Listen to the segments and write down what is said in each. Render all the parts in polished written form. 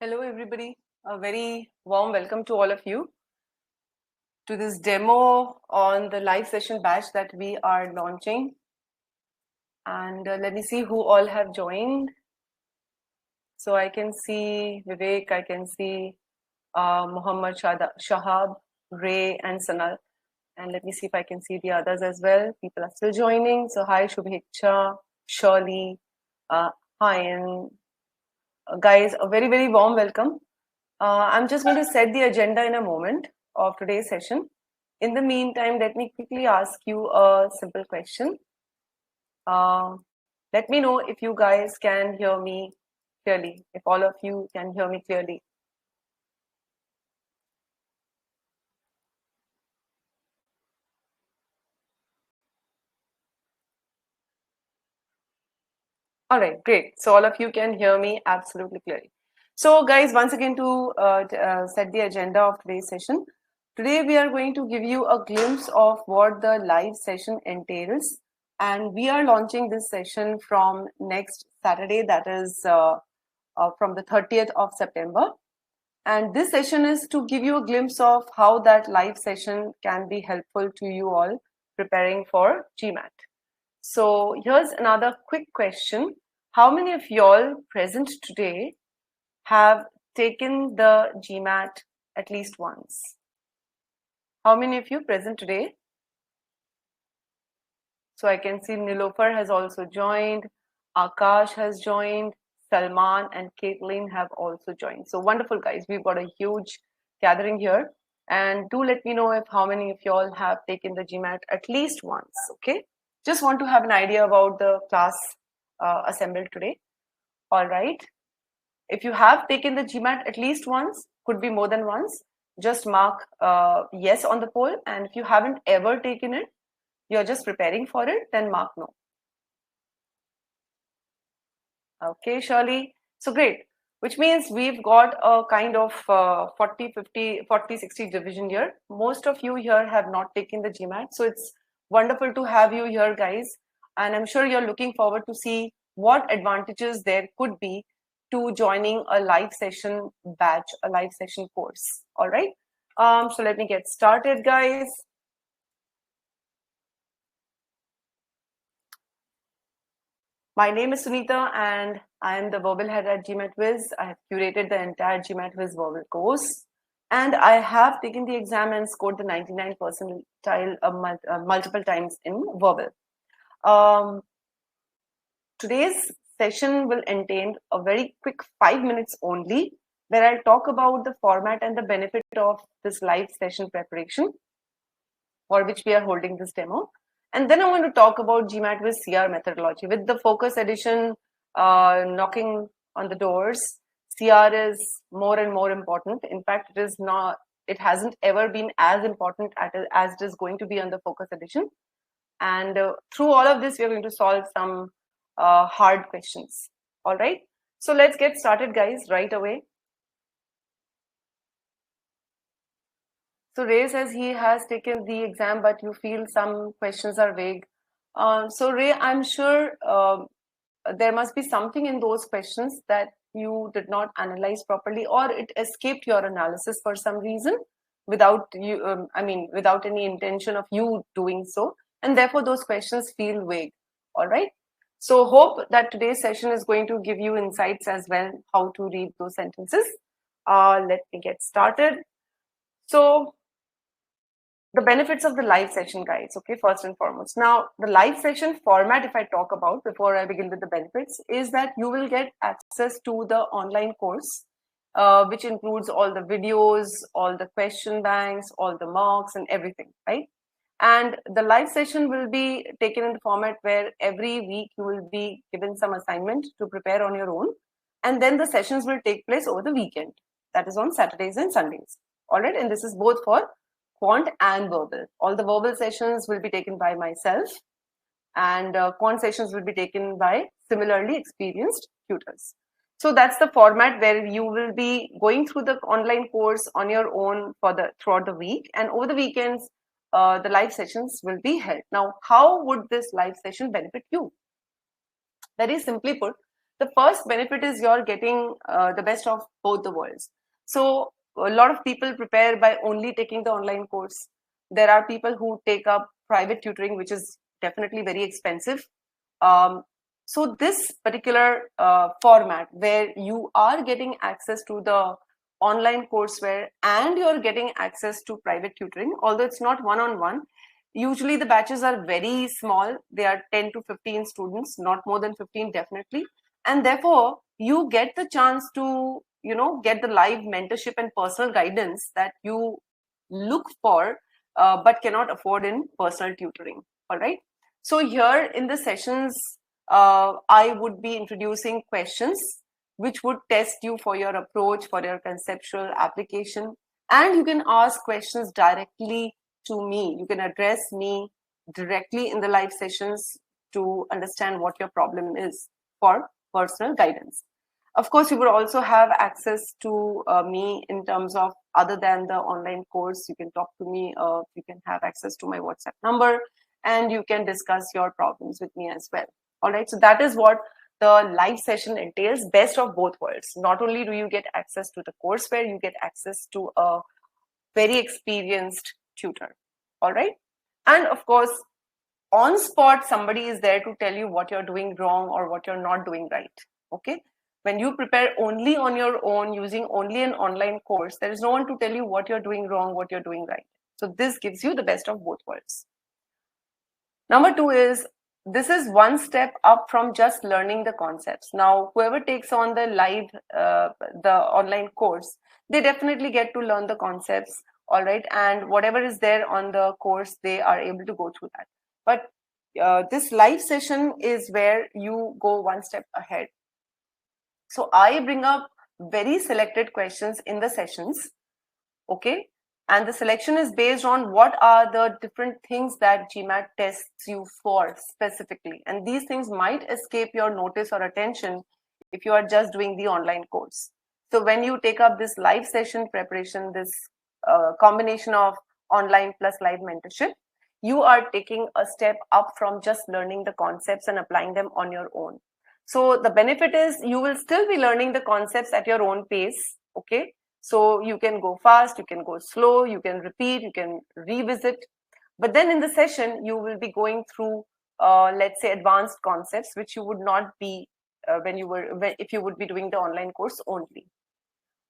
Hello everybody, a very warm welcome to all of you to this demo on the live session batch that we are launching. And let me see who all have joined. So I can see Vivek, I can see Muhammad Shahab, Ray and Sanal. And let me see if I can see the others as well. People are still joining. So hi Shubhecha, Shirley, hi, and guys, a very, very warm welcome. I'm just going to set the agenda in a moment of today's session. In the meantime, let me quickly ask you a simple question. Let me know if you guys can hear me clearly, if all of you can hear me clearly. All right, great. So all of you can hear me absolutely clearly. So guys, once again to set the agenda of today's session, today we are going to give you a glimpse of what the live session entails. And we are launching this session from next Saturday, that is from the 30th of September. And this session is to give you a glimpse of how that live session can be helpful to you all preparing for GMAT. So here's another quick question. How many of y'all present today have taken the GMAT at least once? How many of you present today? So I can see Nilofer has also joined, Akash has joined, Salman and Caitlin have also joined. So wonderful guys, we've got a huge gathering here. And do let me know if how many of y'all have taken the GMAT at least once, okay? Just want to have an idea about the class assembled today. All right. If you have taken the GMAT at least once, could be more than once, just mark yes on the poll. And if you haven't ever taken it, you're just preparing for it, then mark no. Okay, Shirley. So great, which means we've got a kind of 40, 50, 40, 60 division here. Most of you here have not taken the GMAT. So it's wonderful to have you here, guys. And I'm sure you're looking forward to see what advantages there could be to joining a live session batch, a live session course. All right. So let me get started, guys. My name is Sunita and I am the verbal head at GMATWhiz. I have curated the entire GMATWhiz verbal course and I have taken the exam and scored the 99 percentile multiple times in verbal. Today's session will entail a very quick 5 minutes only where I'll talk about the format and the benefit of this live session preparation for which we are holding this demo. And then I'm going to talk about GMATWhiz CR methodology. With the focus edition knocking on the doors, CR is more and more important. In fact, it hasn't ever been as important as it is going to be on the focus edition. And through all of this, we are going to solve some hard questions. All right. So let's get started, guys, right away. So Ray says he has taken the exam, but you feel some questions are vague. So Ray, I'm sure there must be something in those questions that you did not analyze properly, or it escaped your analysis for some reason without you, without any intention of you doing so. And therefore those questions feel vague. All right. So hope that today's session is going to give you insights as well, how to read those sentences. Let me get started. So the benefits of the live session, guys, okay, first and foremost. Now, the live session format, if I talk about before I begin with the benefits, is that you will get access to the online course, which includes all the videos, all the question banks, all the mocks and everything, right? And the live session will be taken in the format where every week you will be given some assignment to prepare on your own. And then the sessions will take place over the weekend. That is on Saturdays and Sundays. All right. And this is both for quant and verbal. All the verbal sessions will be taken by myself and quant sessions will be taken by similarly experienced tutors. So that's the format where you will be going through the online course on your own throughout the week, and over the weekends, the live sessions will be held. Now, how would this live session benefit you? Very simply put, The first benefit is you're getting the best of both the worlds. So a lot of people prepare by only taking the online course. There are people who take up private tutoring, which is definitely very expensive. So this particular format where you are getting access to the online courseware and you're getting access to private tutoring, although it's not one-on-one, usually the batches are very small. They are 10 to 15 students, not more than 15 definitely. And therefore, you get the chance to, get the live mentorship and personal guidance that you look for, but cannot afford in personal tutoring. All right. So here in the sessions, I would be introducing questions which would test you for your approach, for your conceptual application. And you can ask questions directly to me. You can address me directly in the live sessions to understand what your problem is for personal guidance. Of course, you would also have access to me in terms of, other than the online course, you can talk to me, you can have access to my WhatsApp number, and you can discuss your problems with me as well. All right, so that is what the live session entails, best of both worlds. Not only do you get access to the courseware, you get access to a very experienced tutor. All right, and of course, on spot, somebody is there to tell you what you're doing wrong or what you're not doing right. Okay, when you prepare only on your own using only an online course, there is no one to tell you what you're doing wrong, what you're doing right. So this gives you the best of both worlds. Number two is, this is one step up from just learning the concepts. Now, whoever takes on the the online course, they definitely get to learn the concepts, all right, and whatever is there on the course, they are able to go through that. But this live session is where you go one step ahead. So I bring up very selected questions in the sessions, okay? And the selection is based on what are the different things that GMAT tests you for specifically. And these things might escape your notice or attention if you are just doing the online course. So when you take up this live session preparation, this combination of online plus live mentorship, you are taking a step up from just learning the concepts and applying them on your own. So the benefit is you will still be learning the concepts at your own pace, okay? So you can go fast, you can go slow, you can repeat, you can revisit. But then in the session, you will be going through, let's say, advanced concepts, which you would not be if you would be doing the online course only.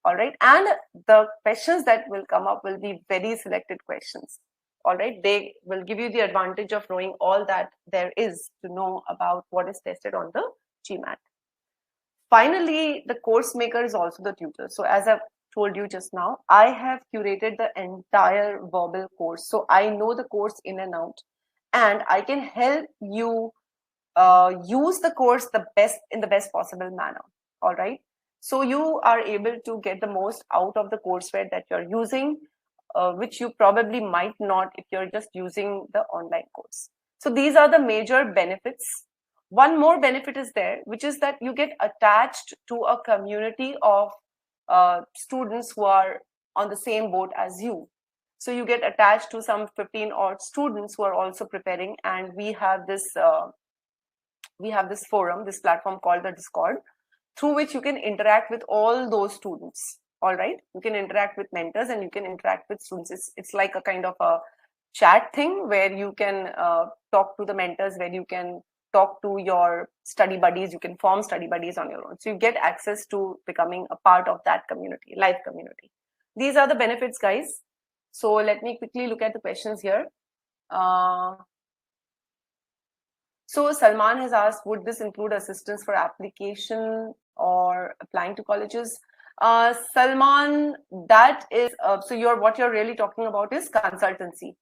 All right. And the questions that will come up will be very selected questions. All right. They will give you the advantage of knowing all that there is to know about what is tested on the GMAT. Finally, the course maker is also the tutor. So as I've told you just now, I have curated the entire verbal course. So I know the course in and out, and I can help you use the course in the best possible manner. All right. So you are able to get the most out of the courseware that you're using, which you probably might not if you're just using the online course. So these are the major benefits. One more benefit is there, which is that you get attached to a community of students who are on the same boat as you. So you get attached to some 15 odd students who are also preparing, and we have this forum, this platform called the Discord, through which you can interact with all those students. All right, you can interact with mentors and you can interact with students. It's like a kind of a chat thing where you can talk to the mentors, where you can talk to your study buddies, you can form study buddies on your own. So you get access to becoming a part of that community, live community. These are the benefits, guys. So let me quickly look at the questions here. So Salman has asked, would this include assistance for application or applying to colleges? Salman, that is, what you're really talking about is consultancy.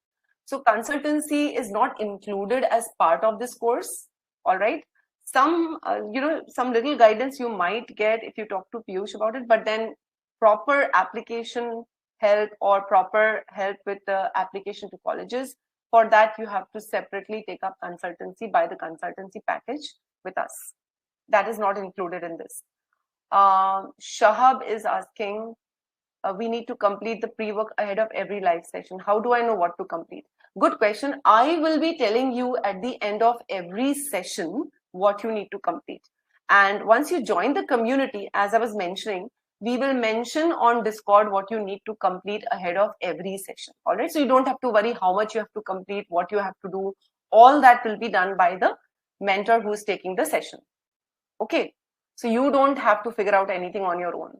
So consultancy is not included as part of this course. All right. Some little guidance you might get if you talk to Piyush about it, but then proper application help or proper help with the application to colleges, for that you have to separately take up consultancy, buy the consultancy package with us. That is not included in this. Shahab is asking, we need to complete the pre-work ahead of every live session. How do I know what to complete? Good question. I will be telling you at the end of every session what you need to complete. And once you join the community, as I was mentioning, we will mention on Discord what you need to complete ahead of every session. All right. So you don't have to worry how much you have to complete, what you have to do. All that will be done by the mentor who's taking the session. Okay. So you don't have to figure out anything on your own.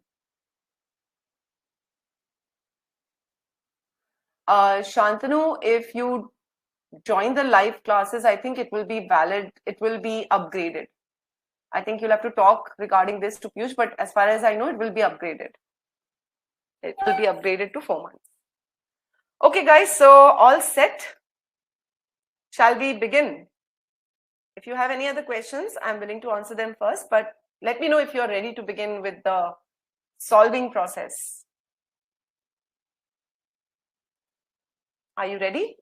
Shantanu, if you join the live classes, I think it will be valid. It will be upgraded. I think you'll have to talk regarding this to Piyush, but as far as I know, it will be upgraded. It will be upgraded to 4 months. Okay, guys, so all set. Shall we begin? If you have any other questions, I'm willing to answer them first, but let me know if you're ready to begin with the solving process. Are you ready?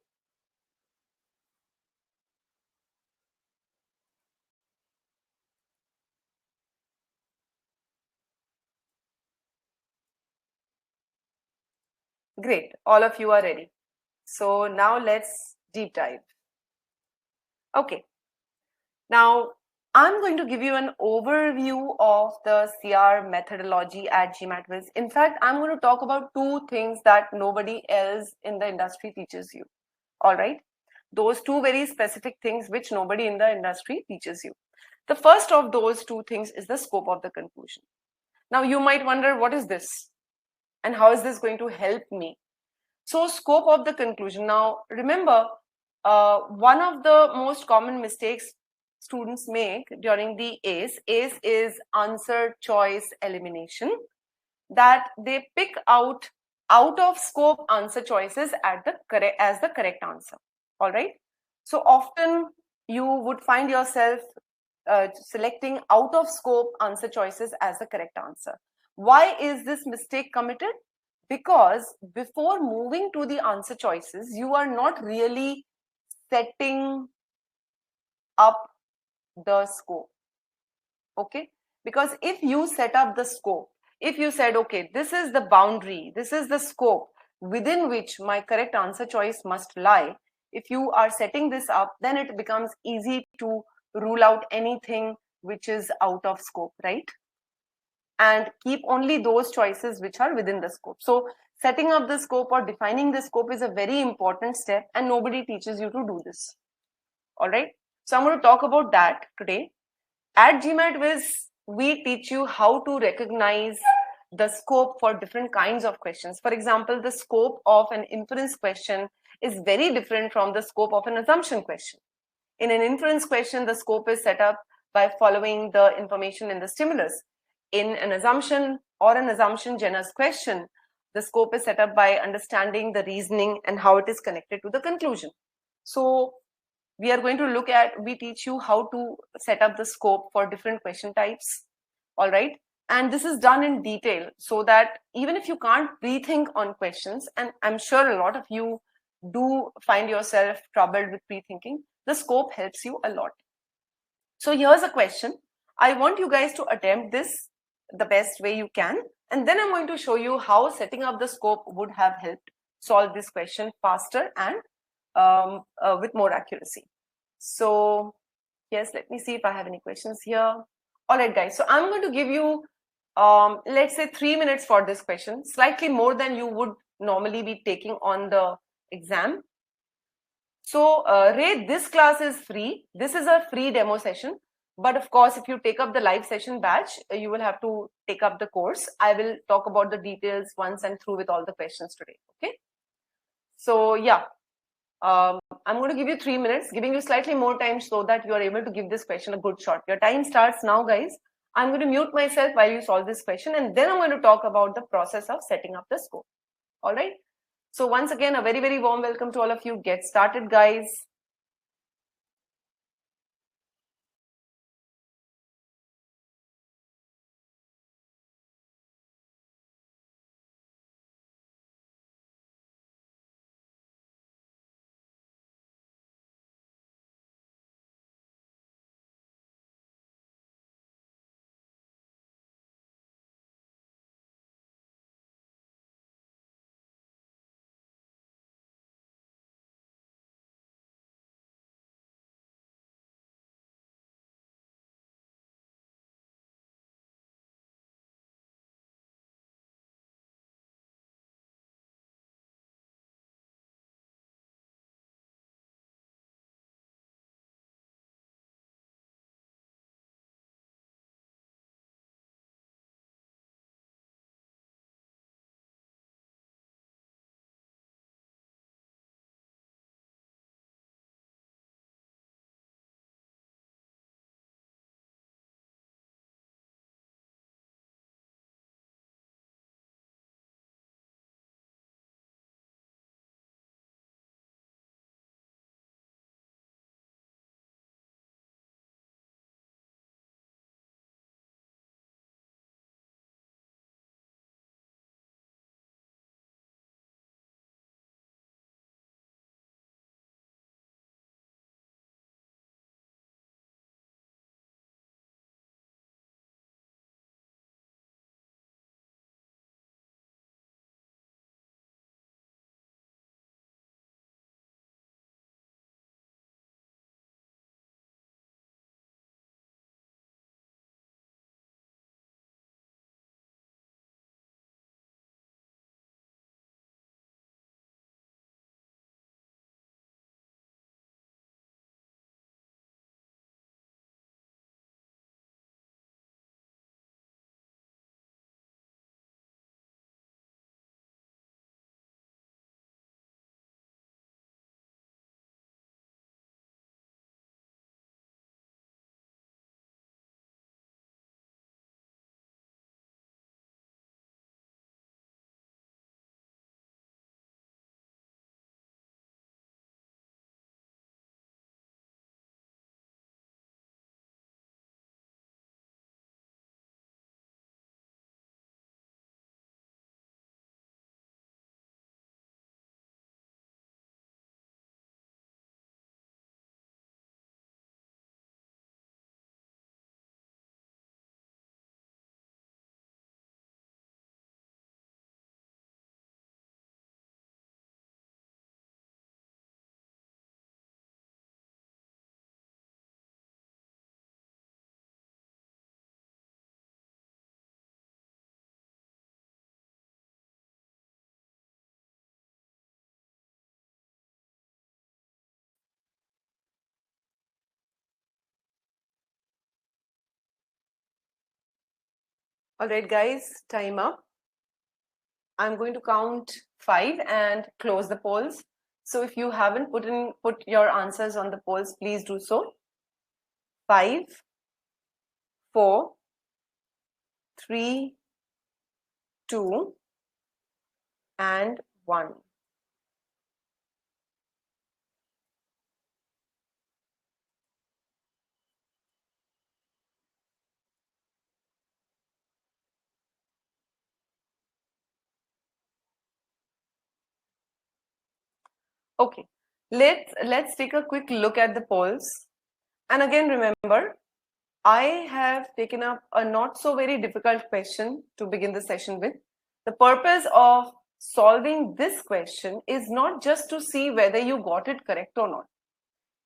Great, all of you are ready. So now let's deep dive. Okay, now I'm going to give you an overview of the CR methodology at GMATWhiz. In fact, I'm going to talk about two things that nobody else in the industry teaches you. All right, those two very specific things which nobody in the industry teaches you. The first of those two things is the scope of the conclusion. Now you might wonder, what is this and how is this going to help me? So scope of the conclusion. Now remember, one of the most common mistakes students make during the ACE is answer choice elimination, that they pick out of scope answer choices as the correct answer. All right. So often you would find yourself selecting out of scope answer choices as the correct answer. Why is this mistake committed? Because before moving to the answer choices, you are not really setting up the scope. Okay, because if you set up the scope, if you said, okay, this is the boundary, this is the scope within which my correct answer choice must lie, if you are setting this up, then it becomes easy to rule out anything which is out of scope, right? And keep only those choices which are within the scope. So setting up the scope or defining the scope is a very important step, and nobody teaches you to do this. All right. So I'm going to talk about that today. At GMATWhiz, we teach you how to recognize the scope for different kinds of questions. For example, the scope of an inference question is very different from the scope of an assumption question. In an inference question, the scope is set up by following the information in the stimulus. In an assumption or an assumption genus question, the scope is set up by understanding the reasoning and how it is connected to the conclusion. So we are going to look at, we teach you how to set up the scope for different question types. All right. And this is done in detail so that even if you can't pre-think on questions, and I'm sure a lot of you do find yourself troubled with pre-thinking, the scope helps you a lot. So here's a question. I want you guys to attempt this the best way you can. And then I'm going to show you how setting up the scope would have helped solve this question faster and with more accuracy. So yes, let me see if I have any questions here. All right, guys. So I'm going to give you, let's say 3 minutes for this question, slightly more than you would normally be taking on the exam. So Ray, this class is free. This is a free demo session. But of course, if you take up the live session batch, you will have to take up the course. I will talk about the details once I'm through with all the questions today. Okay. So yeah, I'm going to give you 3 minutes, giving you slightly more time so that you are able to give this question a good shot. Your time starts now, guys. I'm going to mute myself while you solve this question, and then I'm going to talk about the process of setting up the scope. All right. So once again, a very, very warm welcome to all of you. Get started, guys. All right, guys, time up. I'm going to count 5 and close the polls. So if you haven't put your answers on the polls, please do so. 5, 4, 3, 2, and 1. Okay, let's take a quick look at the polls. And again, remember, I have taken up a not so very difficult question to begin the session with. The purpose of solving this question is not just to see whether you got it correct or not.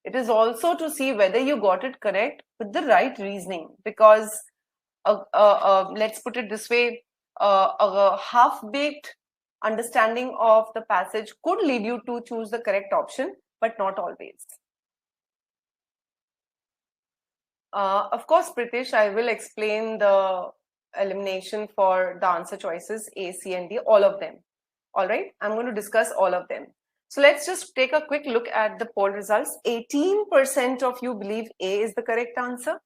It is also to see whether you got it correct with the right reasoning, because let's put it this way, a half-baked understanding of the passage could lead you to choose the correct option, but not always. Of course, Pritish, I will explain the elimination for the answer choices A, C, and D, all of them. All right, I'm going to discuss all of them. So let's just take a quick look at the poll results. 18% of you believe A is the correct answer.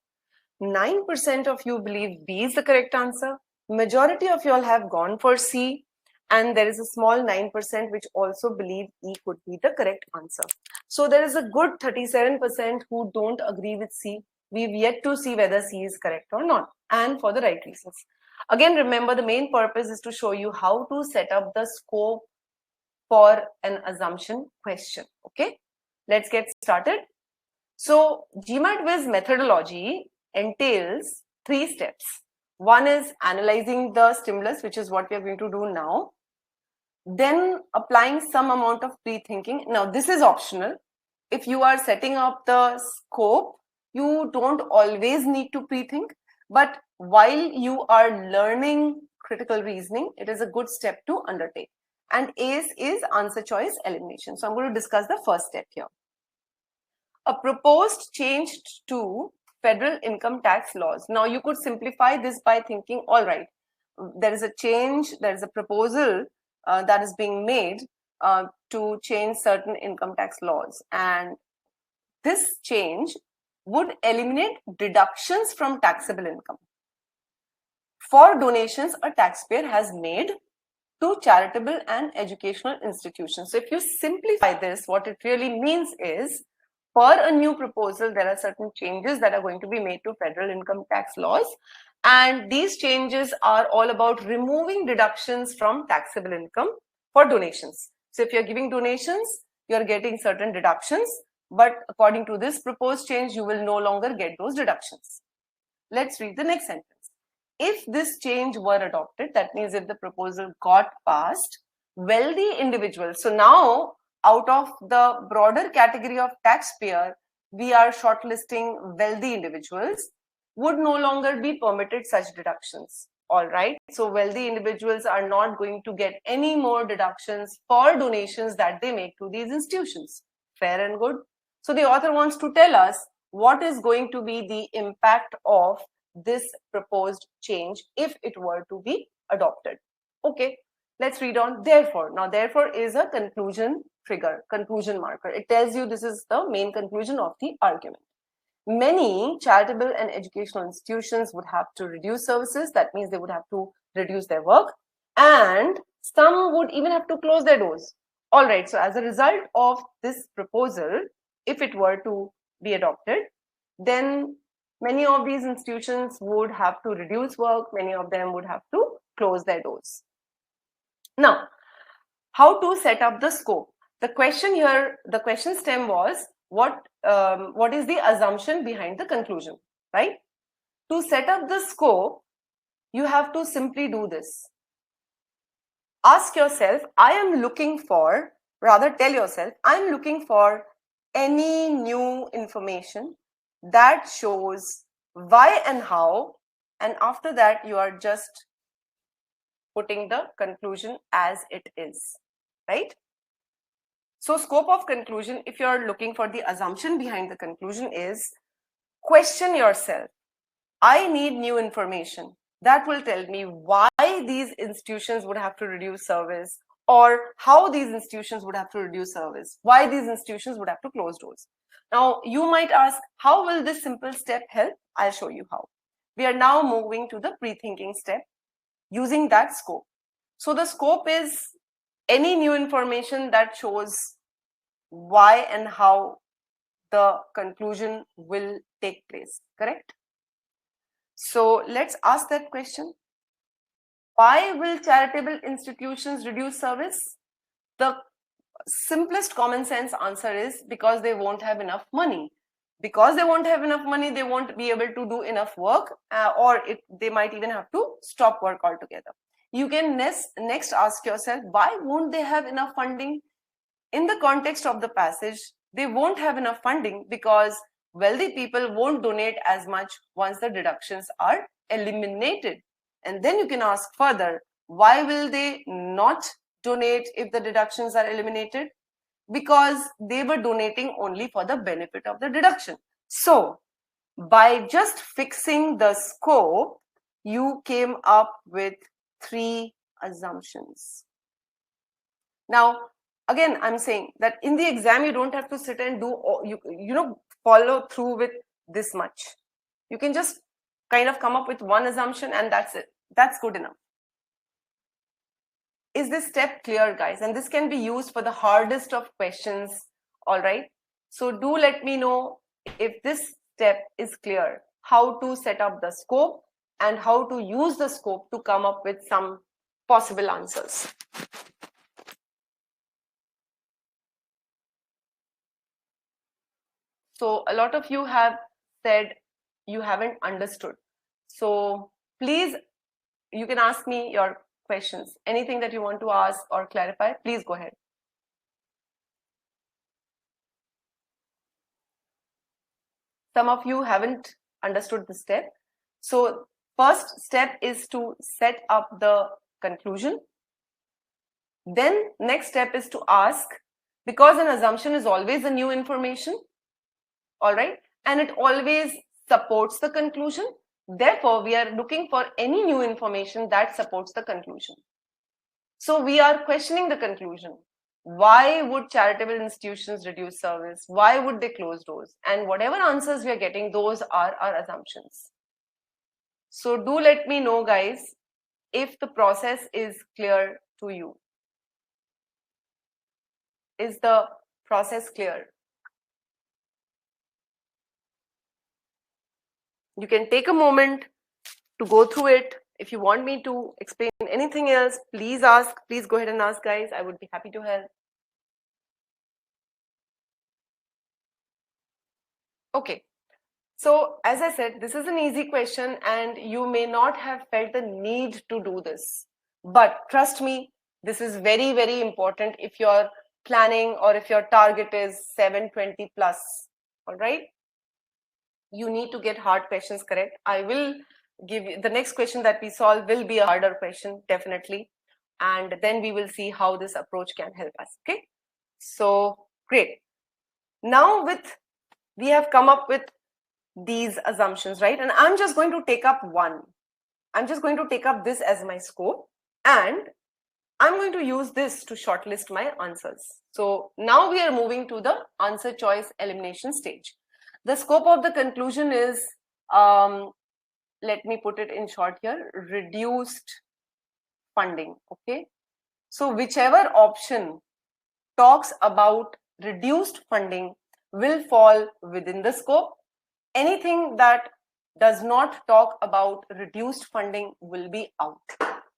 9% of you believe B is the correct answer. Majority of you all have gone for C. And there is a small 9% which also believe E could be the correct answer. So there is a good 37% who don't agree with C. We've yet to see whether C is correct or not, and for the right reasons. Again, remember, the main purpose is to show you how to set up the scope for an assumption question. Okay, let's get started. So GMATWhiz methodology entails 3 steps. One is analyzing the stimulus, which is what we are going to do now. Then applying some amount of pre-thinking. Now, this is optional. If you are setting up the scope, you don't always need to pre-think. But while you are learning critical reasoning, it is a good step to undertake. And ACE is answer choice elimination. So I'm going to discuss the first step here. A proposed change to federal income tax laws. Now, you could simplify this by thinking, all right, there is a change, there is a proposal that is being made to change certain income tax laws. And this change would eliminate deductions from taxable income for donations a taxpayer has made to charitable and educational institutions. So if you simplify this, what it really means is, for a new proposal, there are certain changes that are going to be made to federal income tax laws. And these changes are all about removing deductions from taxable income for donations. So if you're giving donations, you're getting certain deductions. But according to this proposed change, you will no longer get those deductions. Let's read the next sentence. If this change were adopted, that means if the proposal got passed, wealthy individuals, so now out of the broader category of taxpayer, we are shortlisting wealthy individuals, would no longer be permitted such deductions. All right, so wealthy individuals are not going to get any more deductions for donations that they make to these institutions. Fair and good. So the author wants to tell us what is going to be the impact of this proposed change if it were to be adopted. Okay, let's read on. Therefore, now therefore is a conclusion trigger, conclusion marker. It tells you this is the main conclusion of the argument. Many charitable and educational institutions would have to reduce services. That means they would have to reduce their work, and some would even have to close their doors. All right, so as a result of this proposal, if it were to be adopted, then many of these institutions would have to reduce work, many of them would have to close their doors. Now, how to set up the scope? The question here, the question stem was, what is the assumption behind the conclusion, right? To set up the scope, you have to simply do this. Ask yourself, I am looking for, rather tell yourself, I am looking for any new information that shows why and how, and after that you are just putting the conclusion as it is, right? So scope of conclusion, if you're looking for the assumption behind the conclusion, is question yourself. I need new information. that will tell me why these institutions would have to reduce service, or how these institutions would have to reduce service, why these institutions would have to close doors. Now, you might ask, how will this simple step help? I'll show you how. We are now moving to the pre-thinking step using that scope. So the scope is any new information that shows why and how the conclusion will take place, correct? So let's ask that question. Why will charitable institutions reduce service? The simplest common sense answer is because they won't have enough money. Because they won't have enough money, they won't be able to do enough work, or they might even have to stop work altogether. You can next ask yourself, why won't they have enough funding? In the context of the passage, they won't have enough funding because wealthy people won't donate as much once the deductions are eliminated. And then you can ask further, why will they not donate if the deductions are eliminated? Because they were donating only for the benefit of the deduction. So by just fixing the scope, you came up with 3 assumptions. Now, again, I'm saying that in the exam, you don't have to sit and do, follow through with this much. You can just kind of come up with one assumption and that's it. That's good enough. Is this step clear, guys? And this can be used for the hardest of questions, all right? So do let me know if this step is clear, how to set up the scope and how to use the scope to come up with some possible answers. So a lot of you have said you haven't understood. So please, you can ask me your questions. Anything that you want to ask or clarify, please go ahead. Some of you haven't understood the step. So first step is to set up the conclusion. Then next step is to ask, because an assumption is always a new information, all right, and it always supports the conclusion. Therefore, we are looking for any new information that supports the conclusion. So we are questioning the conclusion. Why would charitable institutions reduce service? Why would they close doors? And whatever answers we are getting, those are our assumptions. So do let me know, guys, if the process is clear to you. Is the process clear? You can take a moment to go through it. If you want me to explain anything else, please ask. Please go ahead and ask, guys. I would be happy to help. Okay. So as I said, this is an easy question and you may not have felt the need to do this. But trust me, this is very, very important if you're planning or if your target is 720 plus. All right. You need to get hard questions correct. I will give you the next question that we solve will be a harder question, definitely. And then we will see how this approach can help us. Okay. So great. Now we have come up with these assumptions, right? And I'm just going to take up one. I'm just going to take up this as my scope and I'm going to use this to shortlist my answers. So now we are moving to the answer choice elimination stage. The scope of the conclusion is, let me put it in short here, reduced funding, okay? So whichever option talks about reduced funding will fall within the scope. Anything that does not talk about reduced funding will be out,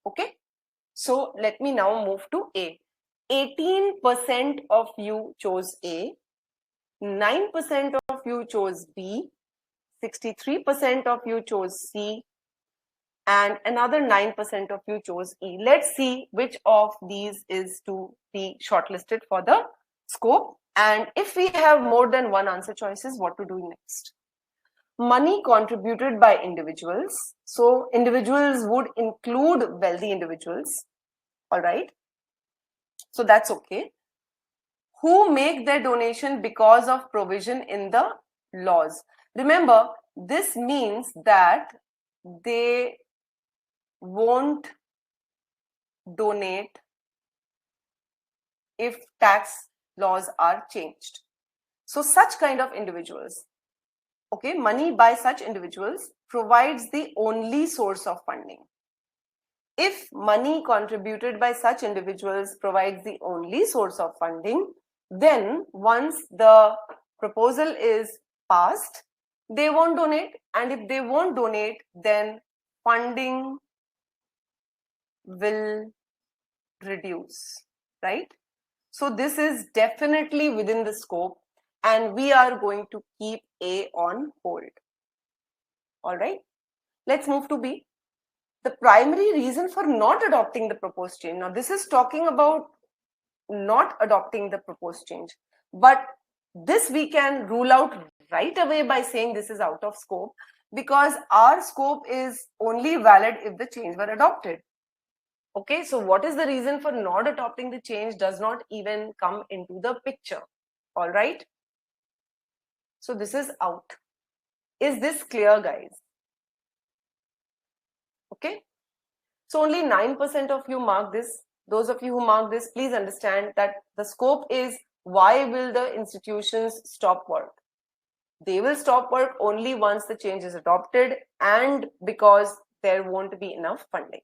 okay? So let me now move to A. 18% of you chose A, 9% of you chose B, 63% of you chose C, and another 9% of you chose E. Let's see which of these is to be shortlisted for the scope. And if we have more than one answer choices, what to do next? Money contributed by individuals. So individuals would include wealthy individuals. All right. So that's okay. Who make their donation because of provision in the laws. Remember, this means that they won't donate if tax laws are changed. So such kind of individuals, okay, money by such individuals provides the only source of funding. If money contributed by such individuals provides the only source of funding, then once the proposal is passed, they won't donate, and if they won't donate, then funding will reduce, right? So this is definitely within the scope, and we are going to keep A on hold. All right, let's move to B. The primary reason for not adopting the proposed change. Now, this is talking about not adopting the proposed change, but this we can rule out right away by saying this is out of scope, because our scope is only valid if the change were adopted. Okay, so what is the reason for not adopting the change does not even come into the picture. All right, so this is out. Is this clear, guys? Okay, so only 9% of you mark this. Those of you who mark this, please understand that the scope is, why will the institutions stop work? They will stop work only once the change is adopted and because there won't be enough funding.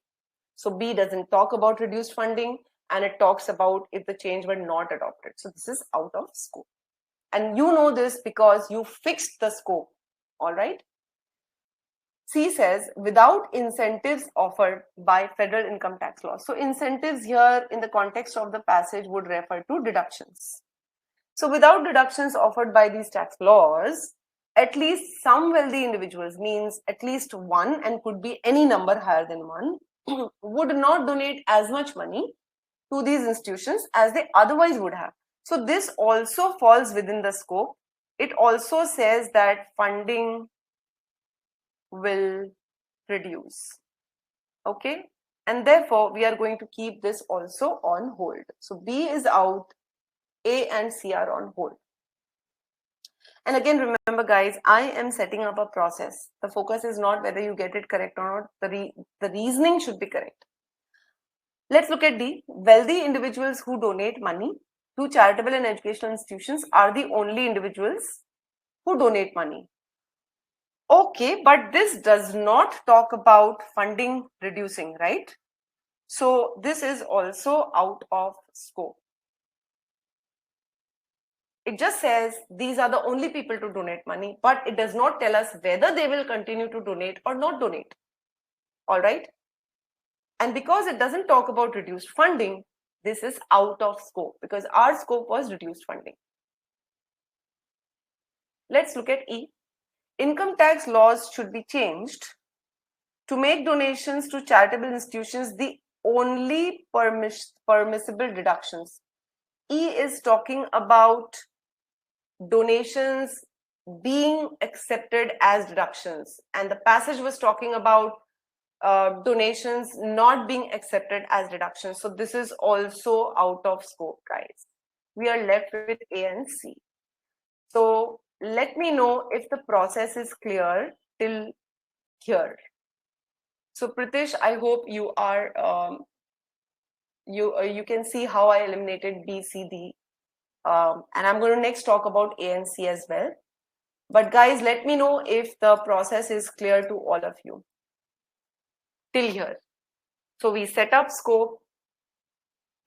So B doesn't talk about reduced funding, and it talks about if the change were not adopted. So this is out of scope. And you know this because you fixed the scope. All right. C says, without incentives offered by federal income tax laws. So incentives here in the context of the passage would refer to deductions. So without deductions offered by these tax laws, at least some wealthy individuals, means at least one, and could be any number higher than one, would not donate as much money to these institutions as they otherwise would have. So this also falls within the scope. It also says that funding will reduce. Okay, and therefore we are going to keep this also on hold. So B is out, A and C are on hold. And again, remember guys, I am setting up a process. The focus is not whether you get it correct or not. The reasoning should be correct. Let's look at D. Wealthy individuals who donate money to charitable and educational institutions are the only individuals who donate money. Okay, but this does not talk about funding reducing, right? So this is also out of scope. It just says these are the only people to donate money, but it does not tell us whether they will continue to donate or not donate. All right. And because it doesn't talk about reduced funding, this is out of scope because our scope was reduced funding. Let's look at E. Income tax laws should be changed to make donations to charitable institutions the only permissible deductions. E is talking about donations being accepted as deductions, and the passage was talking about donations not being accepted as deductions. So this is also out of scope, guys. We are left with A and C. So let me know if the process is clear till here. So Pritish, I hope you are you can see how I eliminated B, C, D. And I'm going to next talk about A and C as well. But guys, let me know if the process is clear to all of you till here. So we set up scope,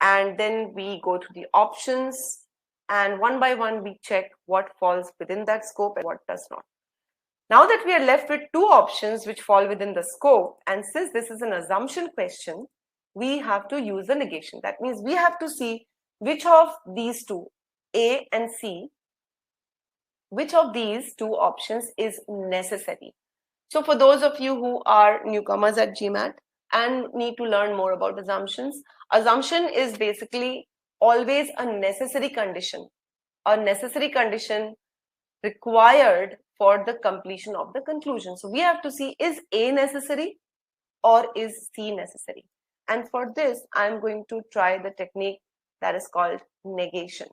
and then we go to the options, and one by one we check what falls within that scope and what does not. Now that we are left with two options which fall within the scope, and since this is an assumption question, we have to use the negation. That means we have to see which of these two, A and C, which of these two options is necessary. So for those of you who are newcomers at GMAT and need to learn more about assumptions, assumption is basically always a necessary condition required for the completion of the conclusion. So we have to see, is A necessary or is C necessary? And for this, I'm going to try the technique that is called negation.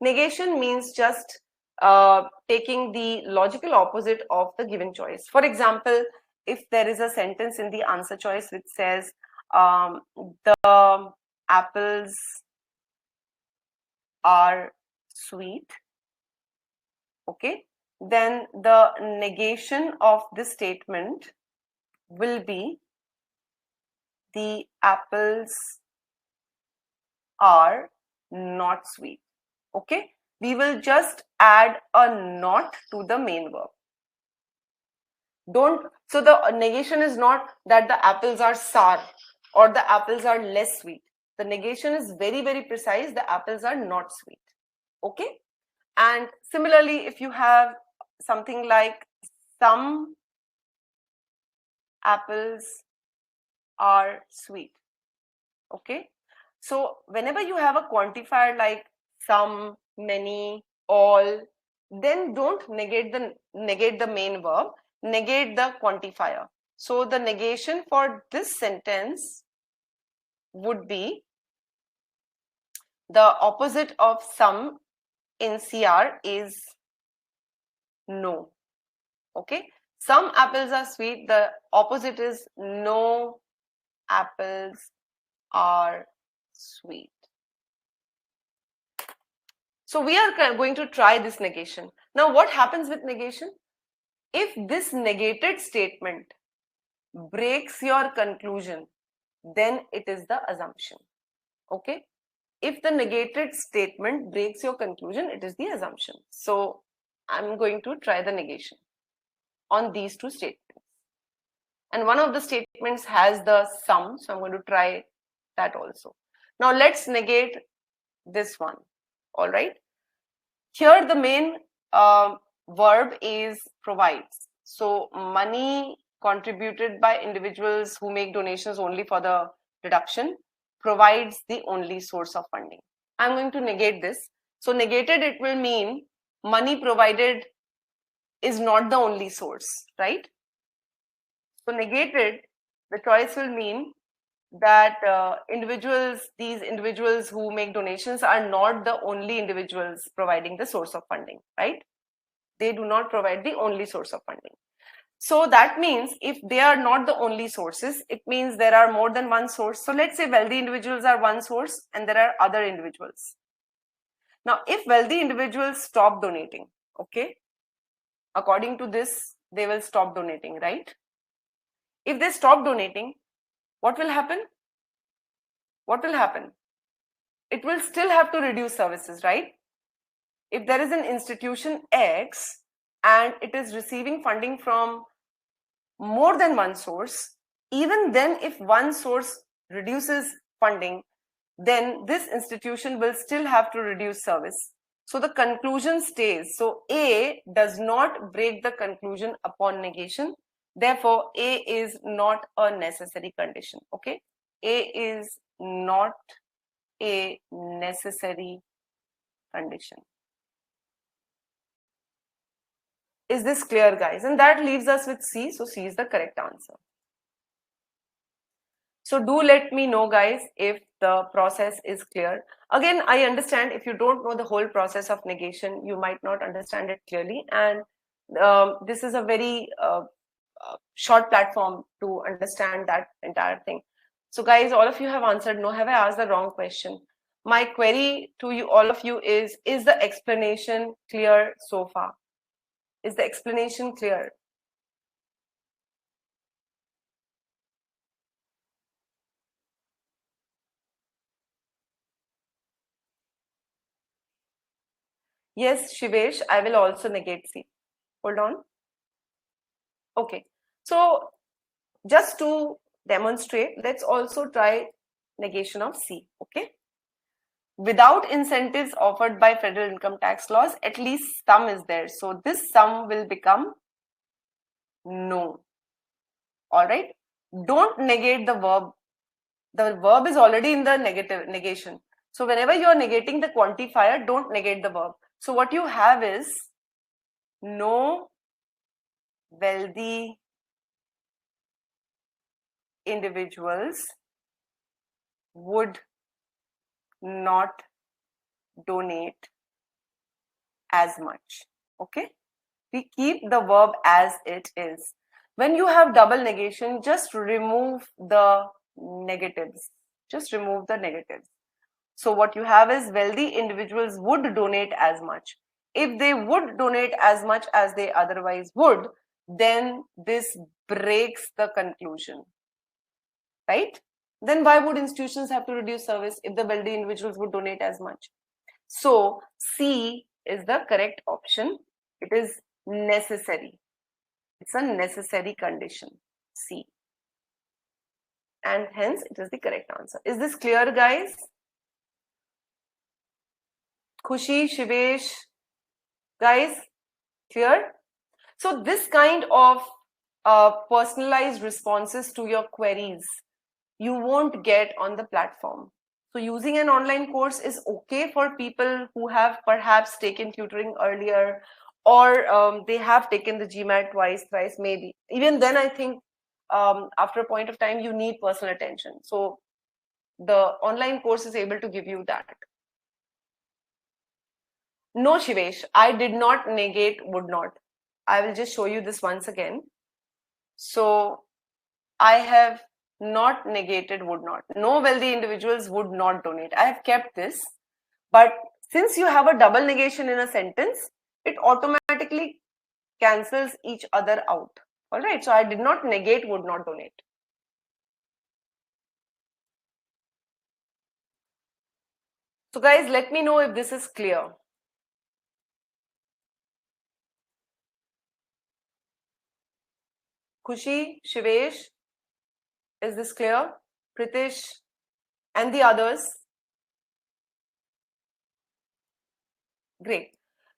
Negation means just taking the logical opposite of the given choice. For example, if there is a sentence in the answer choice which says the apples are sweet, okay, then the negation of this statement will be the apples are not sweet. Okay, we will just add a not to the main verb. So the negation is not that the apples are sour or the apples are less sweet. The negation is very, very precise. The apples are not sweet. Okay, and similarly, if you have something like some apples are sweet. Okay, so whenever you have a quantifier like some, many, all, then don't negate the main verb, negate the quantifier. So the negation for this sentence would be the opposite of some in CR is no. Okay, some apples are sweet, the opposite is no apples are sweet. So we are going to try this negation. Now what happens with negation? If this negated statement breaks your conclusion, then it is the assumption. Okay, if the negated statement breaks your conclusion, it is the assumption. So I'm going to try the negation on these two statements, and one of the statements has the sum, so I'm going to try that also. Now let's negate this one. All right, here the main verb is provides. So money contributed by individuals who make donations only for the deduction provides the only source of funding. I'm going to negate this. So negated, it will mean money provided is not the only source, right? So negated, the choice will mean that these individuals who make donations are not the only individuals providing the source of funding, right? They do not provide the only source of funding. So that means if they are not the only sources, it means there are more than one source. So let's say wealthy individuals are one source and there are other individuals. Now, if wealthy individuals stop donating, okay, according to this, they will stop donating, right? If they stop donating, what will happen? What will happen? It will still have to reduce services, right? If there is an institution X and it is receiving funding from more than one source, even then if one source reduces funding, then this institution will still have to reduce service. So the conclusion stays. So A does not break the conclusion upon negation. Therefore, A is not a necessary condition. Okay, A is not a necessary condition. Is this clear, guys? And that leaves us with C. So C is the correct answer. So do let me know, guys, if the process is clear. Again, I understand if you don't know the whole process of negation, you might not understand it clearly. And this is a very short platform to understand that entire thing. So guys, all of you have answered no. Have I asked the wrong question? My query to you, all of you, is the explanation clear so far? Is the explanation clear? Yes, Shivesh, I will also negate C. Hold on. Okay, so just to demonstrate, let's also try negation of C. Okay, without incentives offered by federal income tax laws, at least sum is there. So this sum will become no. All right, don't negate the verb. The verb is already in the negation. So whenever you are negating the quantifier, don't negate the verb. So what you have is no wealthy individuals would not donate as much. Okay, we keep the verb as it is. When you have double negation, just remove the negatives. Just remove the negatives. So what you have is wealthy individuals would donate as much. If they would donate as much as they otherwise would, then this breaks the conclusion, right? Then why would institutions have to reduce service if the wealthy individuals would donate as much? So C is the correct option. It is necessary. It's a necessary condition, C. And hence it is the correct answer. Is this clear, guys? Khushi, Shivesh, guys, clear? So this kind of personalized responses to your queries, you won't get on the platform. So using an online course is okay for people who have perhaps taken tutoring earlier, or they have taken the GMAT twice, thrice, maybe. Even then, I think after a point of time, you need personal attention. So the online course is able to give you that. No, Shivesh, I did not negate would not. I will just show you this once again. So I have not negated would not. No wealthy individuals would not donate. I have kept this. But since you have a double negation in a sentence, it automatically cancels each other out. All right. So I did not negate would not donate. So guys, let me know if this is clear. Khushi, Shivesh, is this clear? Pritish and the others? Great.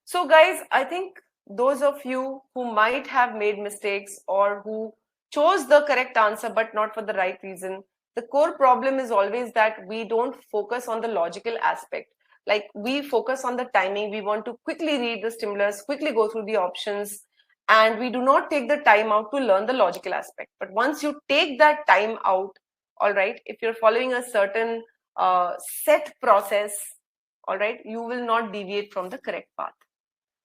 So guys, I think those of you who might have made mistakes or who chose the correct answer but not for the right reason, the core problem is always that we don't focus on the logical aspect. Like we focus on the timing. We want to quickly read the stimulus, quickly go through the options, and we do not take the time out to learn the logical aspect. But once you take that time out, all right, if you're following a certain set process, all right, you will not deviate from the correct path.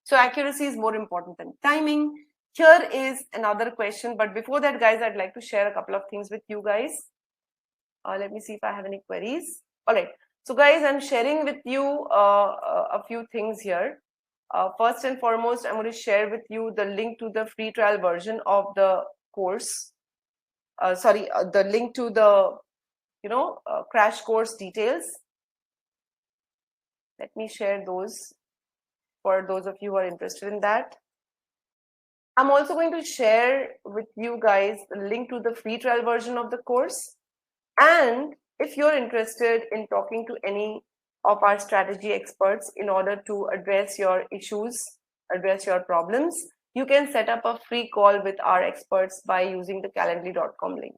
So accuracy is more important than timing. Here is another question, but before that, guys, I'd like to share a couple of things with you guys. Let me see if I have any queries. All right. So guys, I'm sharing with you a few things here. First and foremost, I'm going to share with you the link to the free trial version of the course. The link to the, crash course details. Let me share those for those of you who are interested in that. I'm also going to share with you guys the link to the free trial version of the course. And if you're interested in talking to any of our strategy experts in order to address your issues, address your problems, you can set up a free call with our experts by using the calendly.com link.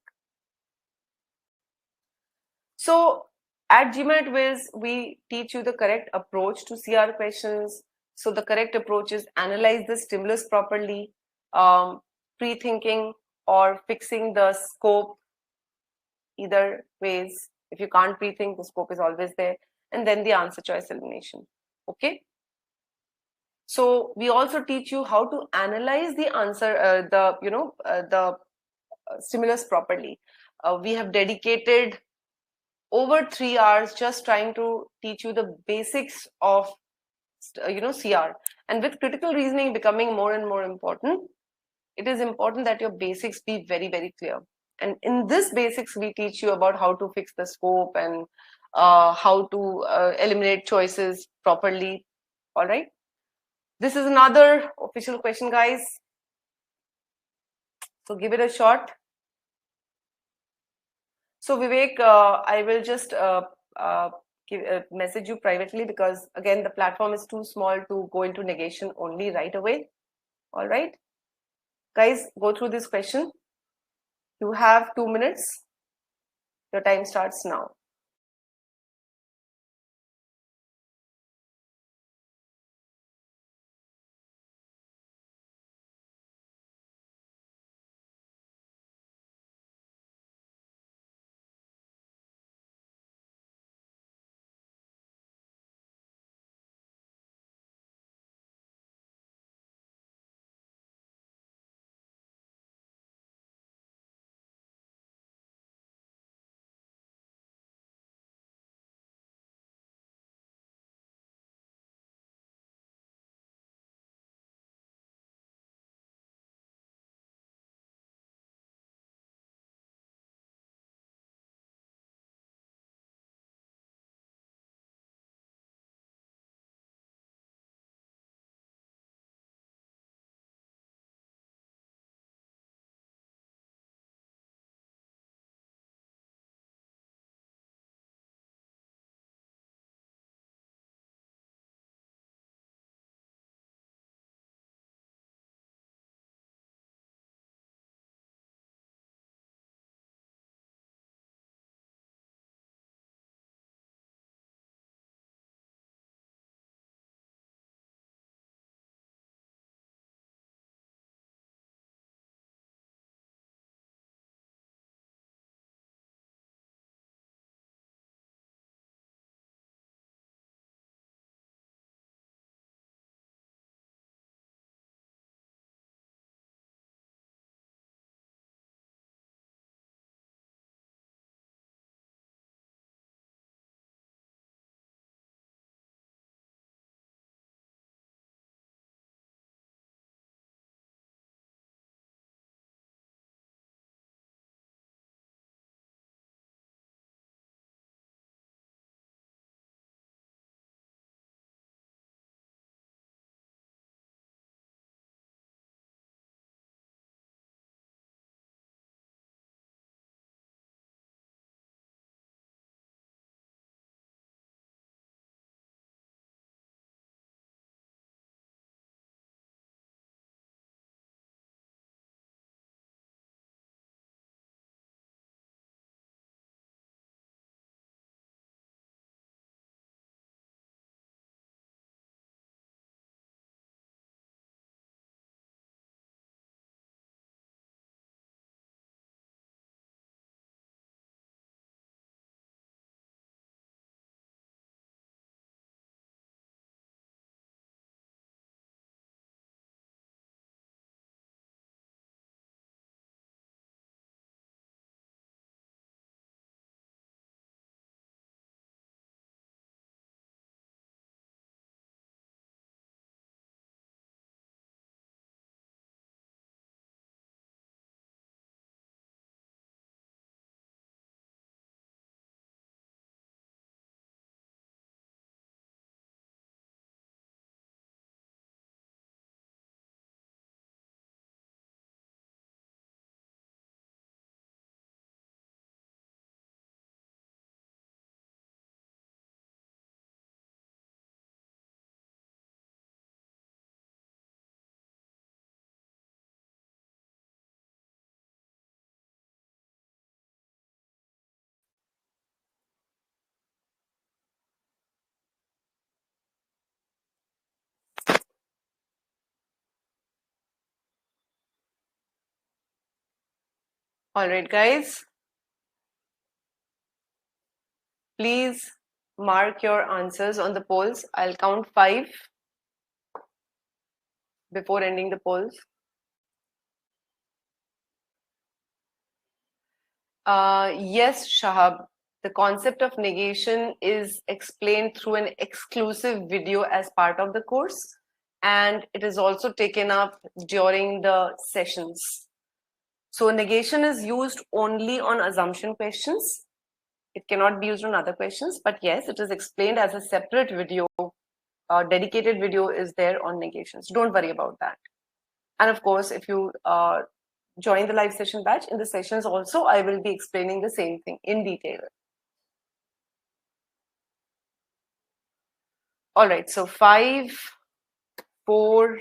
So at GMATWhiz, we teach you the correct approach to CR questions. So the correct approach is analyze the stimulus properly, pre-thinking or fixing the scope, either ways. If you can't pre-think, the scope is always there. And then the answer choice elimination. Okay. So we also teach you how to analyze the answer, the stimulus properly. We have dedicated over 3 hours just trying to teach you the basics of CR. And with critical reasoning becoming more and more important, it is important that your basics be very, very clear. And in this basics, we teach you about how to fix the scope and how to eliminate choices properly. All right. This is another official question, guys. So give it a shot. So Vivek, I will just message you privately because again, the platform is too small to go into negation only right away. All right. Guys, go through this question. You have 2 minutes. Your time starts now. All right, guys. Please mark your answers on the polls. I'll count 5 before ending the polls. Yes, Shahab. The concept of negation is explained through an exclusive video as part of the course, and it is also taken up during the sessions. So negation is used only on assumption questions. It cannot be used on other questions, but yes, it is explained as a separate video. Dedicated video is there on negations. Don't worry about that. And of course, if you join the live session batch, in the sessions also, I will be explaining the same thing in detail. All right, so 5, 4,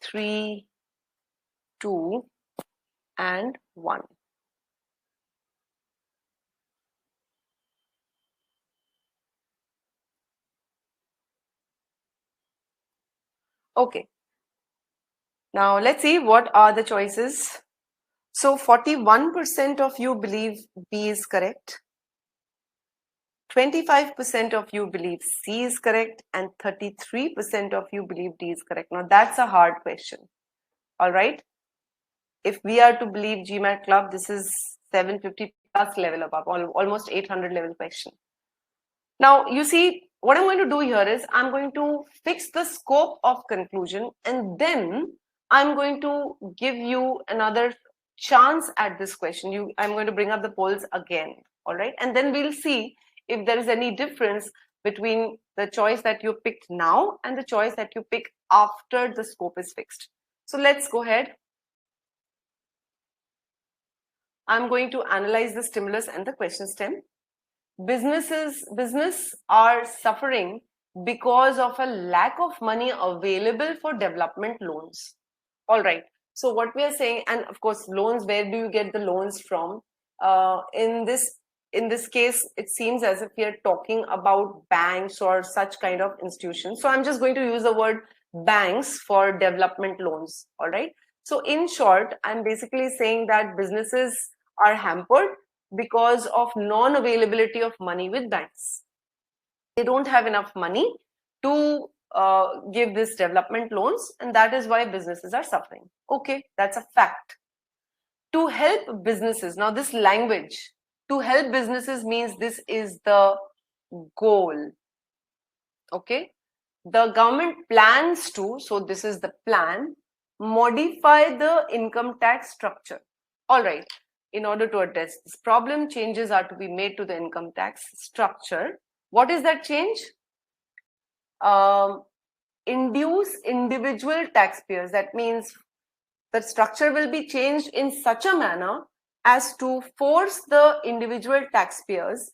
3, 2, and 1. Okay. Now let's see what are the choices. So 41% of you believe B is correct. 25% of you believe C is correct, and 33% of you believe D is correct. Now that's a hard question. All right. If we are to believe GMAT Club, this is 750 plus level above, almost 800 level question. Now, you see, what I'm going to do here is I'm going to fix the scope of conclusion, and then I'm going to give you another chance at this question. I'm going to bring up the polls again, all right? And then we'll see if there is any difference between the choice that you picked now and the choice that you pick after the scope is fixed. So let's go ahead. I'm going to analyze the stimulus and the question stem. Business are suffering because of a lack of money available for development loans. All right. So what we are saying, and of course, loans, where do you get the loans from? In this case, it seems as if we are talking about banks or such kind of institutions. So I'm just going to use the word banks for development loans. All right. So in short, I'm basically saying that businesses are hampered because of non-availability of money with banks. They don't have enough money to give this development loans, and that is why businesses are suffering. Okay, that's a fact. To help businesses, now this language, to help businesses means this is the goal. Okay, the government plans to, so this is the plan, modify the income tax structure. All right. In order to address this problem, changes are to be made to the income tax structure. What is that change? Induce individual taxpayers. That means the structure will be changed in such a manner as to force the individual taxpayers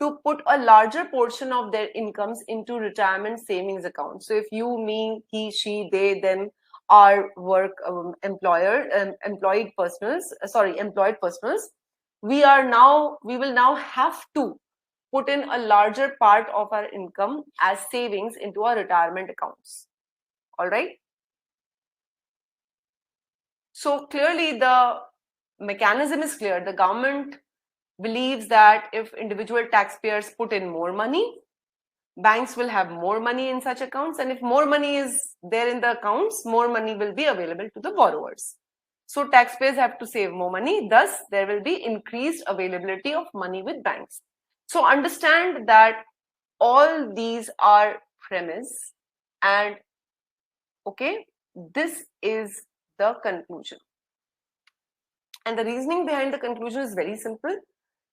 to put a larger portion of their incomes into retirement savings accounts. So if you, me, he, she, they, them are employed personals, we will now have to put in a larger part of our income as savings into our retirement accounts. All right. So clearly the mechanism is clear. The government believes that if individual taxpayers put in more money, banks will have more money in such accounts, and if more money is there in the accounts, more money will be available to the borrowers. So taxpayers have to save more money, thus there will be increased availability of money with banks. So understand that all these are premise, and okay, this is the conclusion. And the reasoning behind the conclusion is very simple.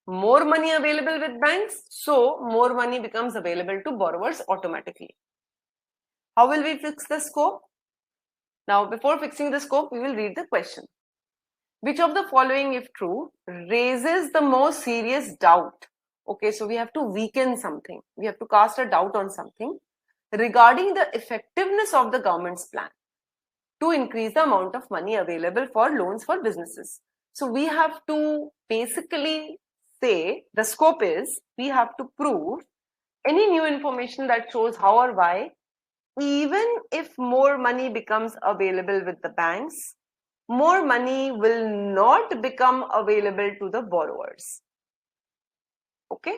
More money available with banks, so more money becomes available to borrowers automatically. How will we fix the scope? Now, before fixing the scope, we will read the question. Which of the following, if true, raises the most serious doubt? Okay, so we have to weaken something. We have to cast a doubt on something regarding the effectiveness of the government's plan to increase the amount of money available for loans for businesses. So we have to basically say, the scope is, we have to prove any new information that shows how or why, even if more money becomes available with the banks, more money will not become available to the borrowers. Okay,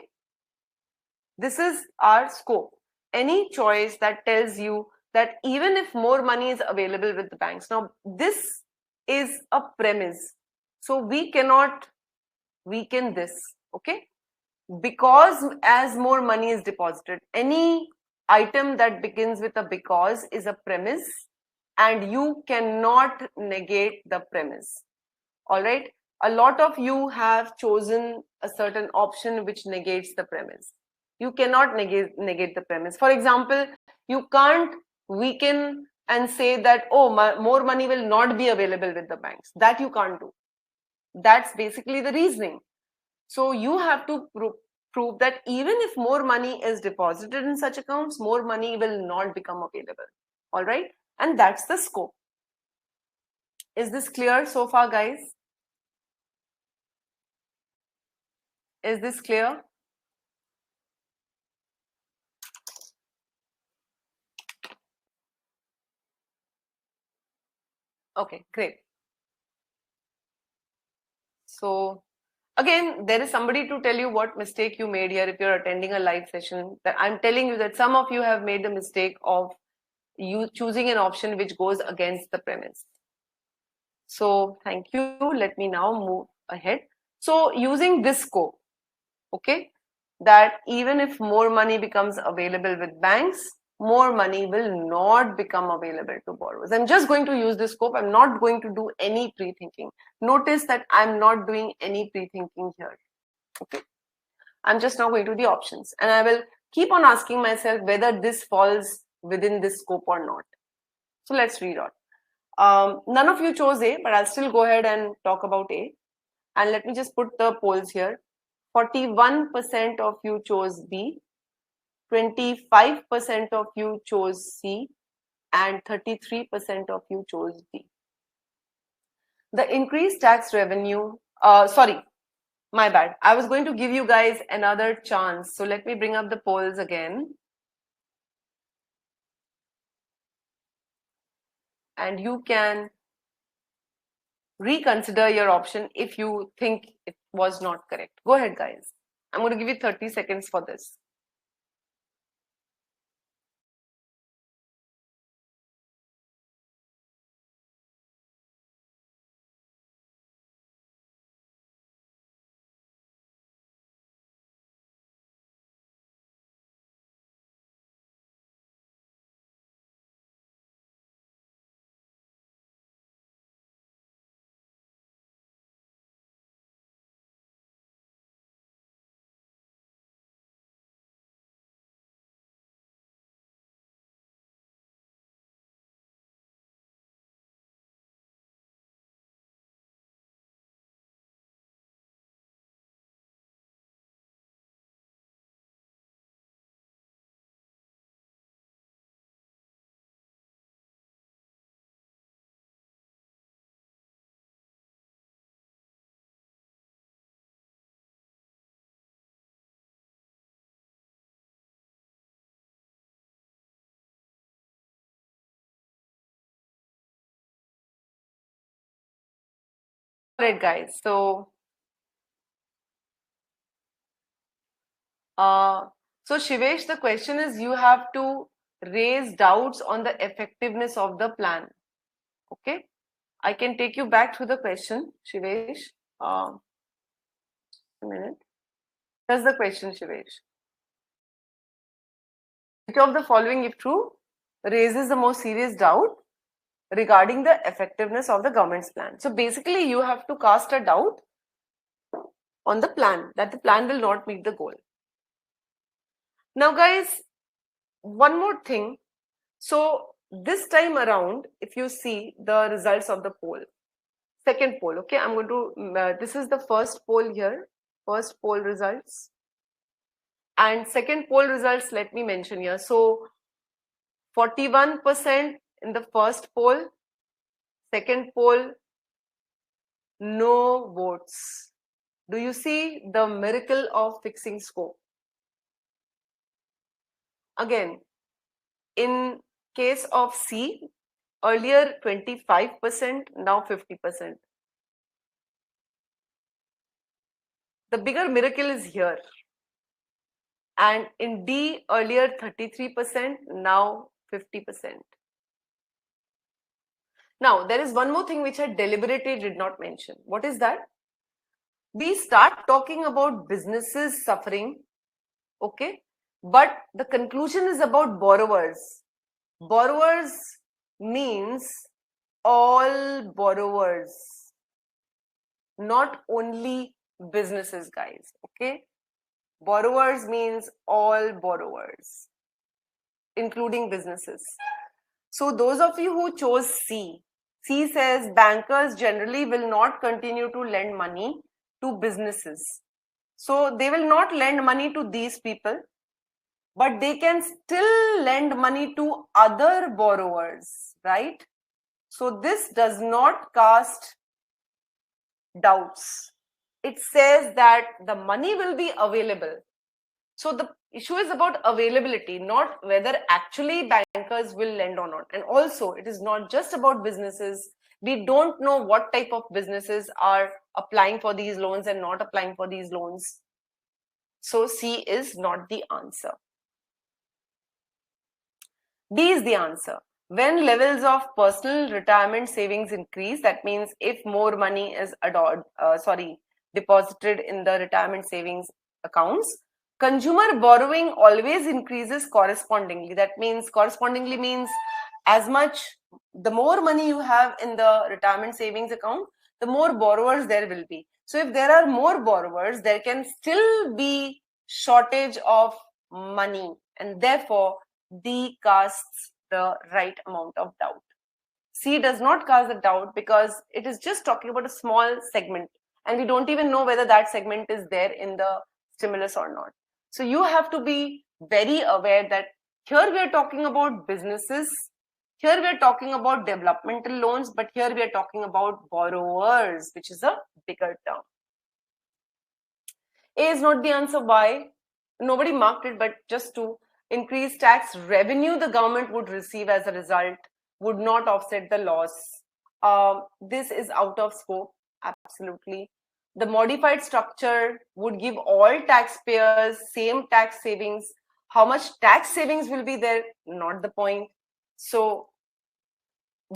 this is our scope. Any choice that tells you that even if more money is available with the banks. Now, this is a premise, so we cannot weaken this. Okay, because as more money is deposited, any item that begins with a because is a premise, and you cannot negate the premise. All right, a lot of you have chosen a certain option which negates the premise. You cannot negate the premise. For example, you can't weaken and say that, oh, more money will not be available with the banks. That you can't do. That's basically the reasoning. So you have to prove that even if more money is deposited in such accounts, more money will not become available. All right, and that's the scope. Is this clear so far, guys? Is this clear? Okay, great. So again, there is somebody to tell you what mistake you made here if you're attending a live session. That I'm telling you that some of you have made the mistake of you choosing an option which goes against the premise. So thank you. Let me now move ahead. So using this scope, okay, that even if more money becomes available with banks, more money will not become available to borrowers. I'm just going to use this scope. I'm not going to do any pre-thinking. Notice that I'm not doing any pre-thinking here. Okay, I'm just now going to the options, and I will keep on asking myself whether this falls within this scope or not. So let's read on. None of you chose A, but I'll still go ahead and talk about A. And let me just put the polls here. 41% of you chose B, 25% of you chose C, and 33% of you chose D. The increased tax revenue, sorry, my bad. I was going to give you guys another chance. So let me bring up the polls again. And you can reconsider your option if you think it was not correct. Go ahead, guys. I'm going to give you 30 seconds for this. All right, guys. So Shivesh, the question is you have to raise doubts on the effectiveness of the plan. Okay, I can take you back to the question, Shivesh. A minute. Here's the question, Shivesh. Which of the following, if true, raises the most serious doubt regarding the effectiveness of the government's plan? So basically, you have to cast a doubt on the plan, that the plan will not meet the goal. Now, guys, one more thing. So this time around, if you see the results of the poll, second poll, okay, I'm going to, this is the first poll here, first poll results. And second poll results, let me mention here. So 41% in the first poll, second poll, no votes. Do you see the miracle of fixing scope? Again, in case of C, Earlier 25%, now 50%. The bigger miracle is here. And in D, earlier 33%, now 50%. Now, there is one more thing which I deliberately did not mention. What is that? We start talking about businesses suffering, okay? But the conclusion is about borrowers. Borrowers means all borrowers, not only businesses, guys, okay? Borrowers means all borrowers, including businesses. So those of you who chose C says bankers generally will not continue to lend money to businesses. So they will not lend money to these people, but they can still lend money to other borrowers, right? So this does not cast doubts. It says that the money will be available. So the issue is about availability, not whether actually bankers will lend or not. And also, it is not just about businesses. We don't know what type of businesses are applying for these loans and not applying for these loans. So C is not the answer. D is the answer. When levels of personal retirement savings increase, that means if more money is deposited in the retirement savings accounts, consumer borrowing always increases correspondingly. That means correspondingly means as much, the more money you have in the retirement savings account, the more borrowers there will be. So if there are more borrowers, there can still be shortage of money, and therefore D casts the right amount of doubt. C does not cast the doubt because it is just talking about a small segment, and we don't even know whether that segment is there in the stimulus or not. So you have to be very aware that here we are talking about businesses, here we are talking about developmental loans, but here we are talking about borrowers, which is a bigger term. A is not the answer. Why? Nobody marked it, but just to increase tax revenue the government would receive as a result would not offset the loss. This is out of scope, absolutely. The modified structure would give all taxpayers same tax savings. How much tax savings will be there? Not the point. So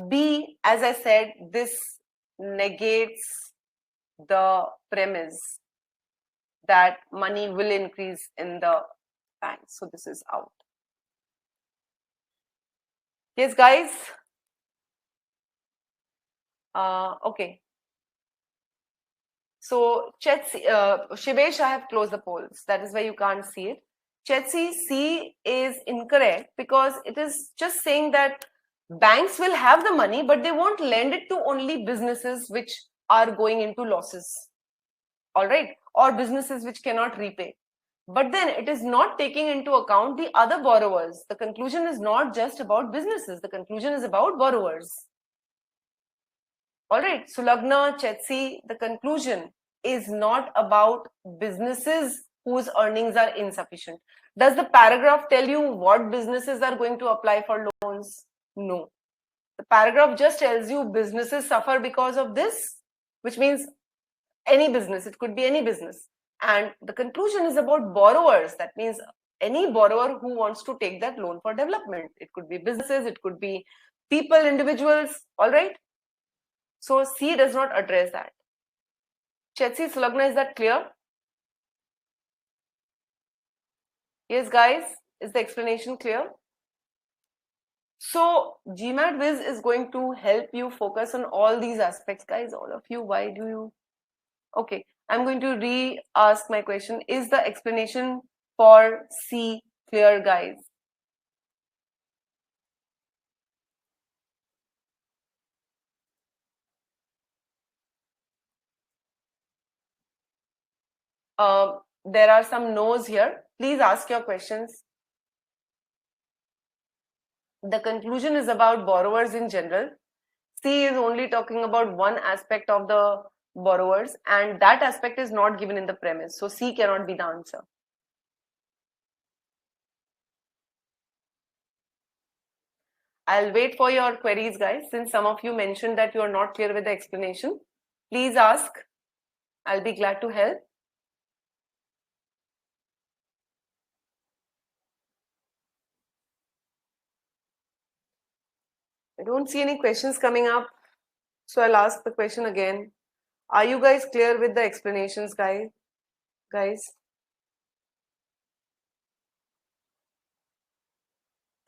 B, as I said, this negates the premise that money will increase in the bank. So this is out. Yes, guys. Okay. So Shivesh, I have closed the polls. That is why you can't see it. Chetsi, C is incorrect because it is just saying that banks will have the money, but they won't lend it to only businesses which are going into losses. All right, or businesses which cannot repay. But then it is not taking into account the other borrowers. The conclusion is not just about businesses. The conclusion is about borrowers. All right, Sulagna, Chetsi, the conclusion is not about businesses whose earnings are insufficient. Does the paragraph tell you what businesses are going to apply for loans? No. The paragraph just tells you businesses suffer because of this, which means any business, it could be any business. And the conclusion is about borrowers. That means any borrower who wants to take that loan for development. It could be businesses, it could be people, individuals, all right? So C does not address that. Chetsi, Sulagna, is that clear? Yes, guys, is the explanation clear? So GMATWhiz is going to help you focus on all these aspects, guys. All of you, why do you? Okay, I'm going to re-ask my question. Is the explanation for C clear, guys? There are some no's here. Please ask your questions. The conclusion is about borrowers in general. C is only talking about one aspect of the borrowers, and that aspect is not given in the premise. So C cannot be the answer. I'll wait for your queries, guys. Since some of you mentioned that you are not clear with the explanation, please ask. I'll be glad to help. I don't see any questions coming up, so I'll ask the question again. Are you guys clear with the explanations, guys?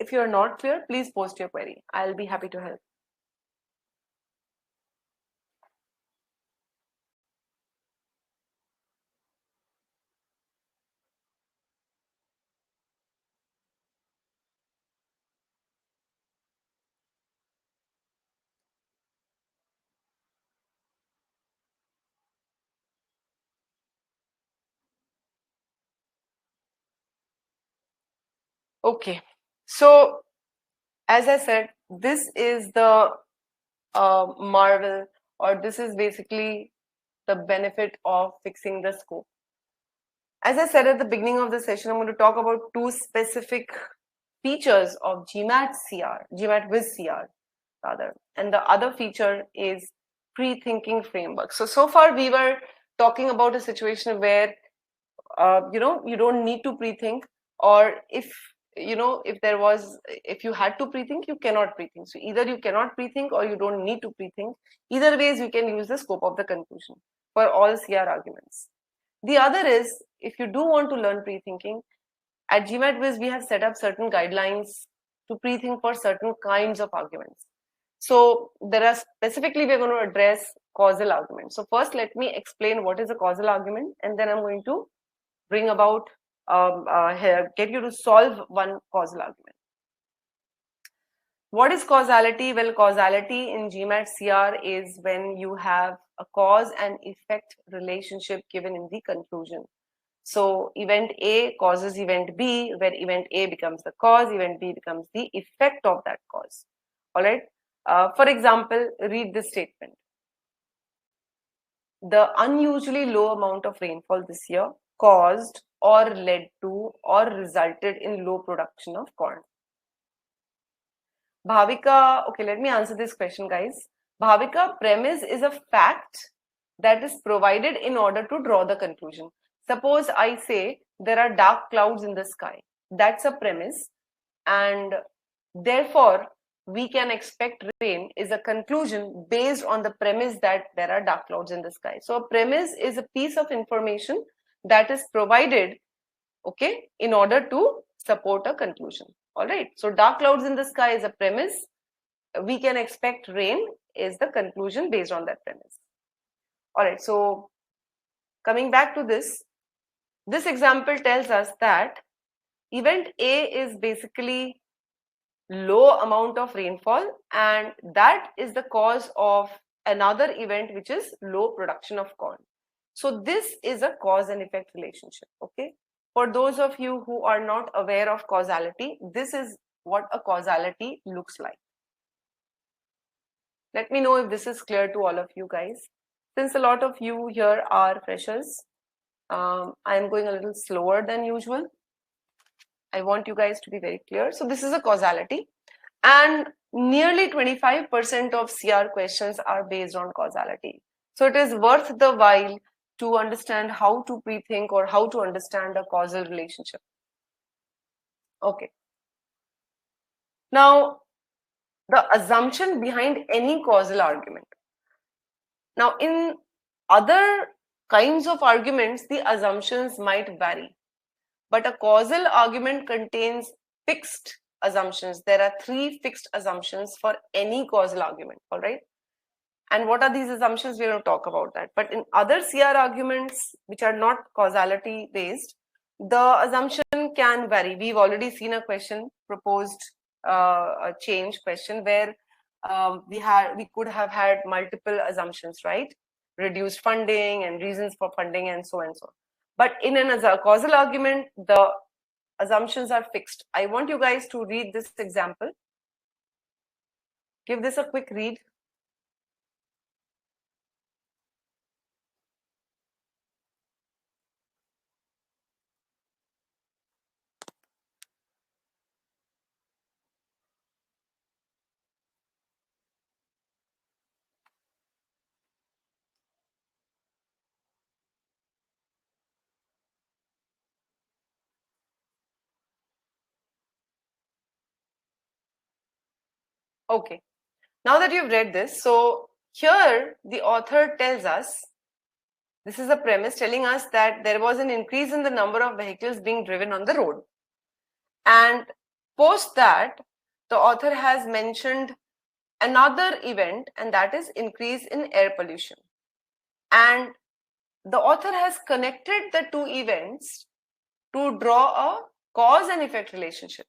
If you are not clear, please post your query. I'll be happy to help. Okay, so as I said, this is the marvel, or this is basically the benefit of fixing the scope. As I said at the beginning of the session, I'm going to talk about two specific features of GMATWhiz CR rather, and the other feature is pre-thinking framework. So far we were talking about a situation where you don't need to pre-think, or if if you had to pre-think, you cannot pre-think. So either you cannot pre-think or you don't need to pre-think. Either ways, you can use the scope of the conclusion for all CR arguments. The other is, if you do want to learn pre-thinking, at GMATWhiz we have set up certain guidelines to pre-think for certain kinds of arguments. So there are specifically, we're going to address causal arguments. So first, let me explain what is a causal argument, and then I'm going to bring about get you to solve one causal argument. What is causality? Well, causality in GMAT CR is when you have a cause and effect relationship given in the conclusion. So event A causes event B, where event A becomes the cause, event B becomes the effect of that cause. All right. For example, read this statement. The unusually low amount of rainfall this year caused or led to or resulted in low production of corn. Bhavika, okay, let me answer this question, guys. Bhavika, premise is a fact that is provided in order to draw the conclusion. Suppose I say there are dark clouds in the sky. That's a premise, and therefore we can expect rain is a conclusion based on the premise that there are dark clouds in the sky. So a premise is a piece of information that is provided, okay, in order to support a conclusion. All right, so dark clouds in the sky is a premise. We can expect rain is the conclusion based on that premise. All right, so coming back to this example tells us that event A is basically low amount of rainfall, and that is the cause of another event, which is low production of corn. So this is a cause and effect relationship. Okay, for those of you who are not aware of causality, this is what a causality looks like. Let me know if this is clear to all of you guys. Since a lot of you here are freshers, I am going a little slower than usual. I want you guys to be very clear. So this is a causality, and nearly 25% of CR questions are based on causality. So it is worth the while to understand how to pre-think or how to understand a causal relationship. Okay. Now, the assumption behind any causal argument. Now, in other kinds of arguments, the assumptions might vary, but a causal argument contains fixed assumptions. There are 3 fixed assumptions for any causal argument. All right. And what are these assumptions? We're going to talk about that. But in other CR arguments, which are not causality based, the assumption can vary. We've already seen a question proposed, a change question where we could have had multiple assumptions, right? Reduced funding and reasons for funding and so and so. But in a causal argument, the assumptions are fixed. I want you guys to read this example. Give this a quick read. Okay. Now that you've read this, so here the author tells us, this is a premise telling us that there was an increase in the number of vehicles being driven on the road. And post that, the author has mentioned another event, and that is increase in air pollution. And the author has connected the two events to draw a cause and effect relationship.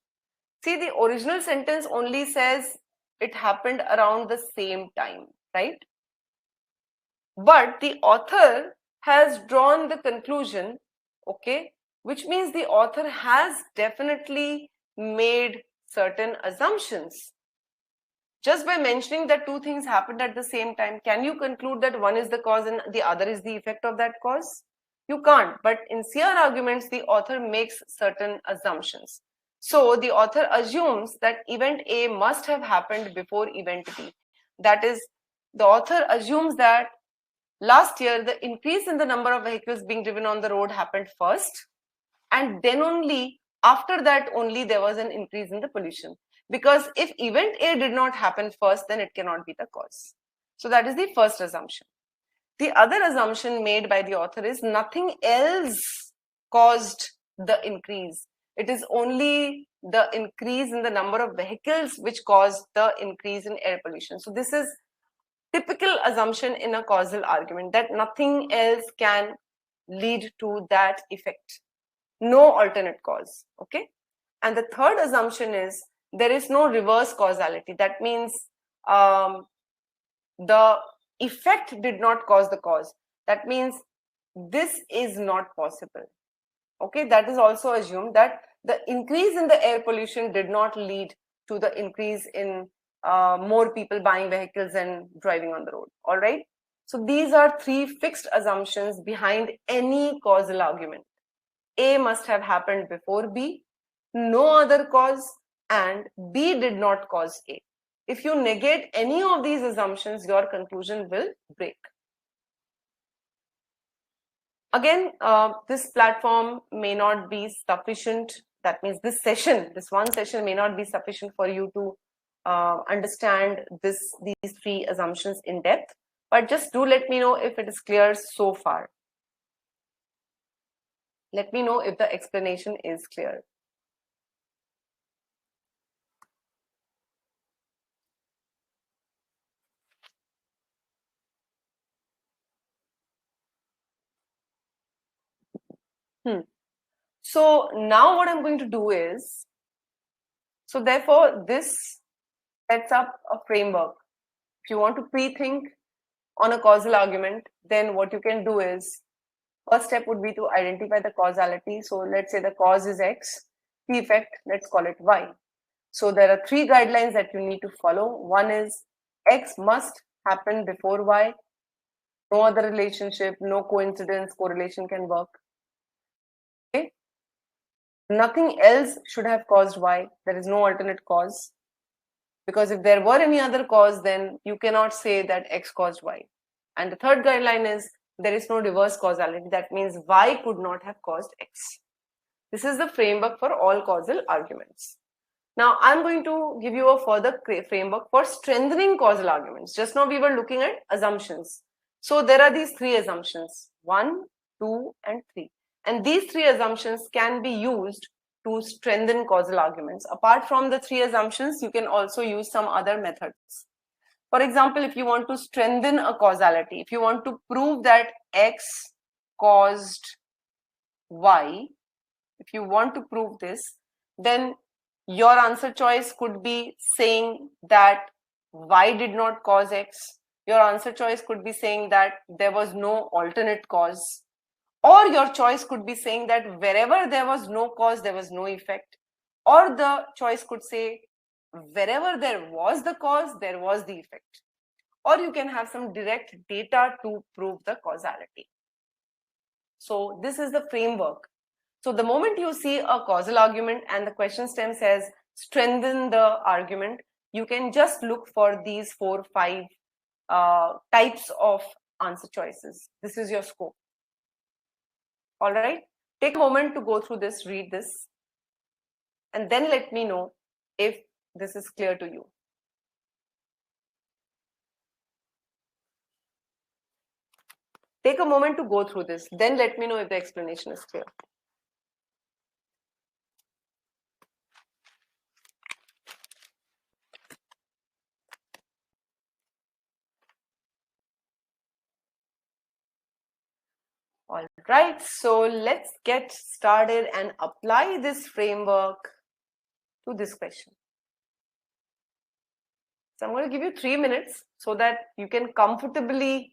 See, the original sentence only says it happened around the same time, right? But the author has drawn the conclusion, okay, which means the author has definitely made certain assumptions. Just by mentioning that two things happened at the same time, can you conclude that one is the cause and the other is the effect of that cause? You can't. But in CR arguments, the author makes certain assumptions. So the author assumes that event A must have happened before event B. That is, the author assumes that last year, the increase in the number of vehicles being driven on the road happened first, and then only after that only there was an increase in the pollution. Because if event A did not happen first, then it cannot be the cause. So that is the first assumption. The other assumption made by the author is nothing else caused the increase. It is only the increase in the number of vehicles which caused the increase in air pollution. So this is typical assumption in a causal argument, that nothing else can lead to that effect. No alternate cause, okay? And the third assumption is there is no reverse causality. That means the effect did not cause the cause. That means this is not possible, okay? That is also assumed, that the increase in the air pollution did not lead to the increase in more people buying vehicles and driving on the road. All right. So these are three fixed assumptions behind any causal argument. A must have happened before B, no other cause, and B did not cause A. If you negate any of these assumptions, your conclusion will break. Again, this platform may not be sufficient. That means this one session may not be sufficient for you to understand these three assumptions in depth, but just do let me know if it is clear so far. Let me know if the explanation is clear. So now what I'm going to do is, so therefore this sets up a framework. If you want to pre-think on a causal argument, then what you can do is, first step would be to identify the causality. So let's say the cause is X, the effect, let's call it Y. So there are three guidelines that you need to follow. One is X must happen before Y. No other relationship, no coincidence, correlation can work. Okay. Nothing else should have caused Y. There is no alternate cause. Because if there were any other cause, then you cannot say that X caused Y. And the third guideline is there is no reverse causality. That means Y could not have caused X. This is the framework for all causal arguments. Now, I'm going to give you a further framework for strengthening causal arguments. Just now we were looking at assumptions. So there are these three assumptions, 1, 2, and 3. And these three assumptions can be used to strengthen causal arguments. Apart from the three assumptions, you can also use some other methods. For example, if you want to strengthen a causality, if you want to prove that X caused Y, if you want to prove this, then your answer choice could be saying that Y did not cause X. Your answer choice could be saying that there was no alternate cause. Or your choice could be saying that wherever there was no cause, there was no effect. Or the choice could say, wherever there was the cause, there was the effect. Or you can have some direct data to prove the causality. So this is the framework. So the moment you see a causal argument and the question stem says strengthen the argument, you can just look for these 4 or 5 types of answer choices. This is your scope. All right. Take a moment to go through this, read this, and then let me know if this is clear to you. Take a moment to go through this. Then let me know if the explanation is clear. All right, so let's get started and apply this framework to this question. So I'm going to give you 3 minutes so that you can comfortably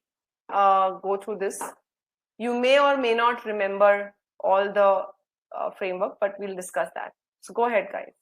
go through this. You may or may not remember all the framework, but we'll discuss that. So go ahead, guys.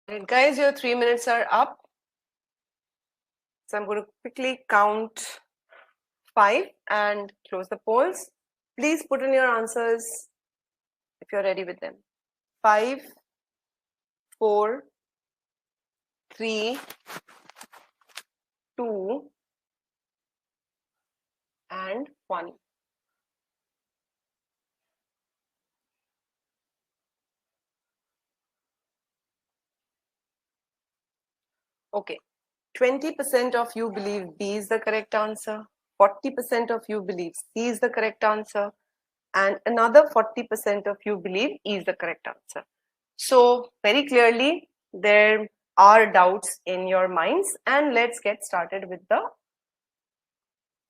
Right, guys, your 3 minutes are up. So I'm going to quickly count 5 and close the polls. Please put in your answers if you're ready with them. 5, 4, 3, 2, and 1. Okay, 20% of you believe B is the correct answer, 40% of you believe C is the correct answer, and another 40% of you believe E is the correct answer. So very clearly, there are doubts in your minds, and let's get started with the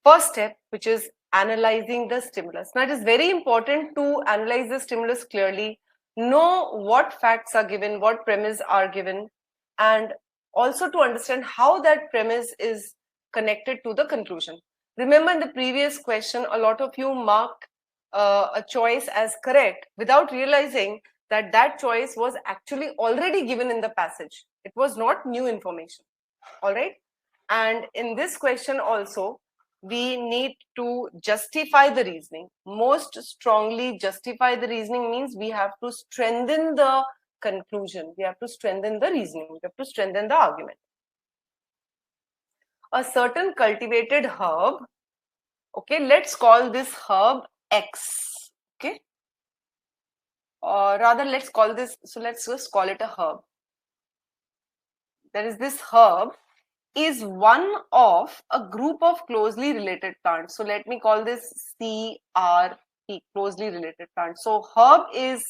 first step, which is analyzing the stimulus. Now, it is very important to analyze the stimulus clearly, know what facts are given, what premise are given, and also to understand how that premise is connected to the conclusion. Remember in the previous question, a lot of you marked a choice as correct without realizing that that choice was actually already given in the passage. It was not new information. All right. And in this question also, we need to justify the reasoning. Most strongly justify the reasoning means we have to strengthen the conclusion. We have to strengthen the reasoning. We have to strengthen the argument. A certain cultivated herb, okay, let's call this herb X, okay, or rather let's call this, so let's just call it a herb. There is this herb is one of a group of closely related plants. So let me call this CRP, closely related plants. So herb is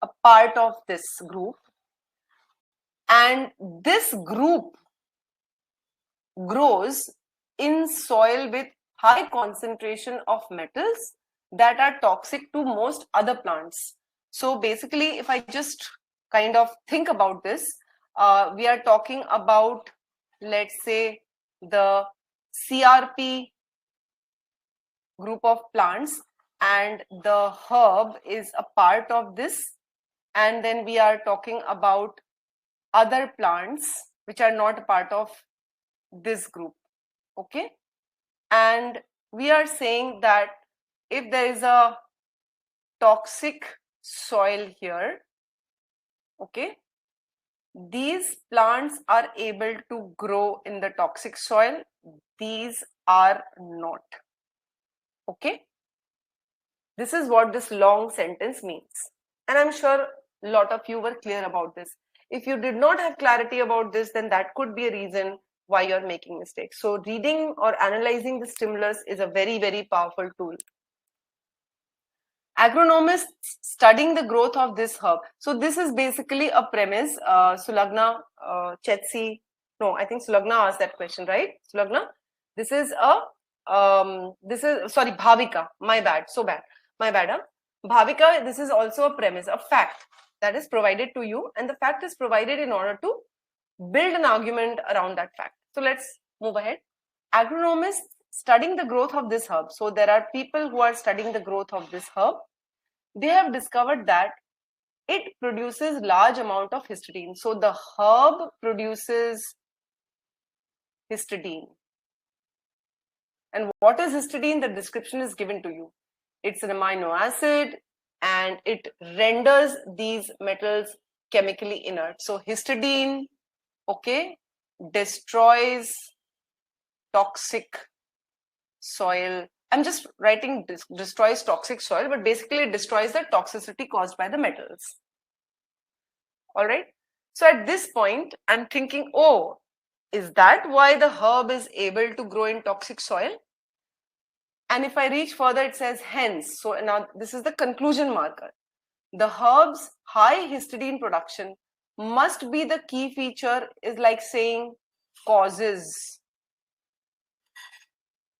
a part of this group, and this group grows in soil with high concentration of metals that are toxic to most other plants. So basically, if I just kind of think about this, we are talking about, let's say, the CRP group of plants, and the herb is a part of this, and then we are talking about other plants which are not a part of this group, okay? And we are saying that if there is a toxic soil here, okay, these plants are able to grow in the toxic soil, these are not, okay? This is what this long sentence means, and I'm sure a lot of you were clear about this. If you did not have clarity about this, then that could be a reason why you're making mistakes. So reading or analyzing the stimulus is a very, very powerful tool. Agronomists studying the growth of this herb. So this is basically a premise. Sulagna, Chetsi, no, I think Sulagna asked that question, right? Sulagna, this is a, sorry, Bhavika, my bad, so bad, my bad. Bhavika, this is also a premise, a fact that is provided to you, and the fact is provided in order to build an argument around that fact. So let's move ahead. Agronomists studying the growth of this herb. So there are people who are studying the growth of this herb. They have discovered that it produces large amount of histidine. So the herb produces histidine. And what is histidine? The description is given to you. It's an amino acid and it renders these metals chemically inert. So histidine, okay, destroys toxic soil. I'm just writing destroys toxic soil, but basically it destroys the toxicity caused by the metals. All right. So at this point, I'm thinking, oh, is that why the herb is able to grow in toxic soil? And if I reach further, it says hence. So now this is the conclusion marker. The herb's high histidine production must be the key feature, is like saying causes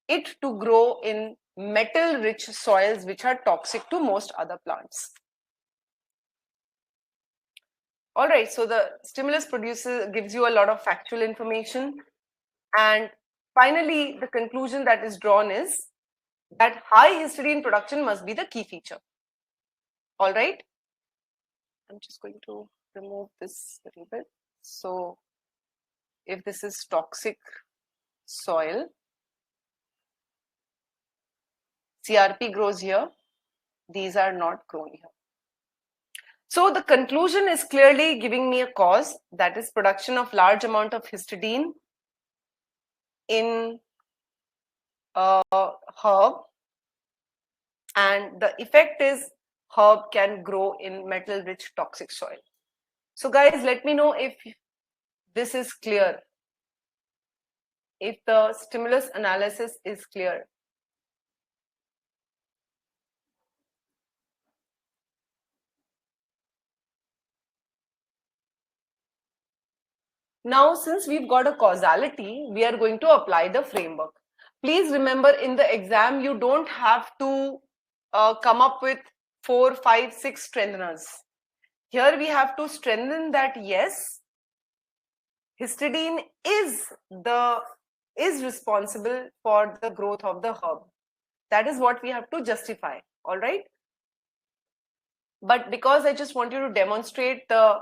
it to grow in metal-rich soils which are toxic to most other plants. All right, so the stimulus gives you a lot of factual information. And finally, the conclusion that is drawn is that high histidine production must be the key feature. All right. I'm just going to remove this a little bit. So if this is toxic soil, CRP grows here, these are not grown here. So the conclusion is clearly giving me a cause, that is production of large amount of histidine in a herb, and the effect is herb can grow in metal-rich toxic soil. So guys, let me know if this is clear, if the stimulus analysis is clear. Now, since we've got a causality, we are going to apply the framework. Please remember, in the exam, you don't have to come up with 4, 5, 6 strengtheners. Here we have to strengthen that yes, histidine is the is responsible for the growth of the herb. That is what we have to justify, all right? But because I just want you to demonstrate the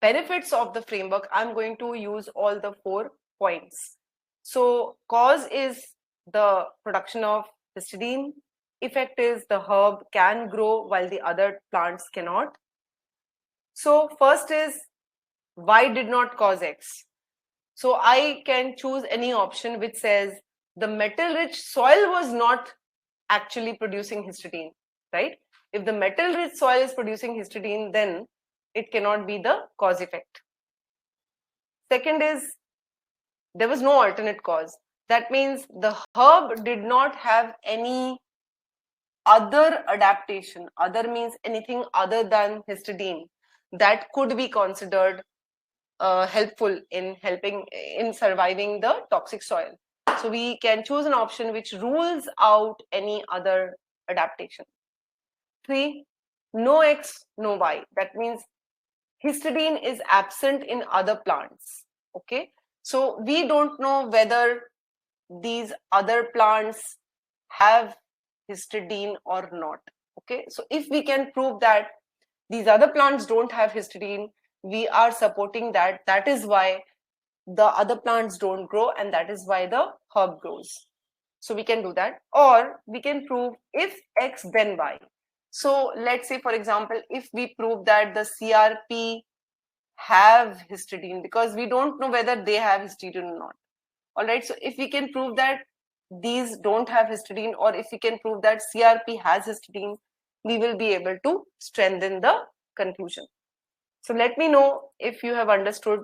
benefits of the framework, I'm going to use all the 4 points. So cause is the production of histidine. Effect is the herb can grow while the other plants cannot. So first is Y did not cause X. So I can choose any option which says the metal-rich soil was not actually producing histidine, right? If the metal-rich soil is producing histidine, then it cannot be the cause effect. Second is there was no alternate cause. That means the herb did not have any other adaptation. Other means anything other than histidine that could be considered helpful in surviving the toxic soil. So we can choose an option which rules out any other adaptation. 3, no X, no Y. That means histidine is absent in other plants. Okay, so we don't know whether these other plants have histidine or not. Okay, so if we can prove that these other plants don't have histidine, we are supporting that. That is why the other plants don't grow, and that is why the herb grows. So we can do that, or we can prove if X then Y. So let's say, for example, if we prove that the CRP have histidine, because we don't know whether they have histidine or not. All right, so if we can prove that these don't have histidine, or if we can prove that CRP has histidine, we will be able to strengthen the conclusion. So let me know if you have understood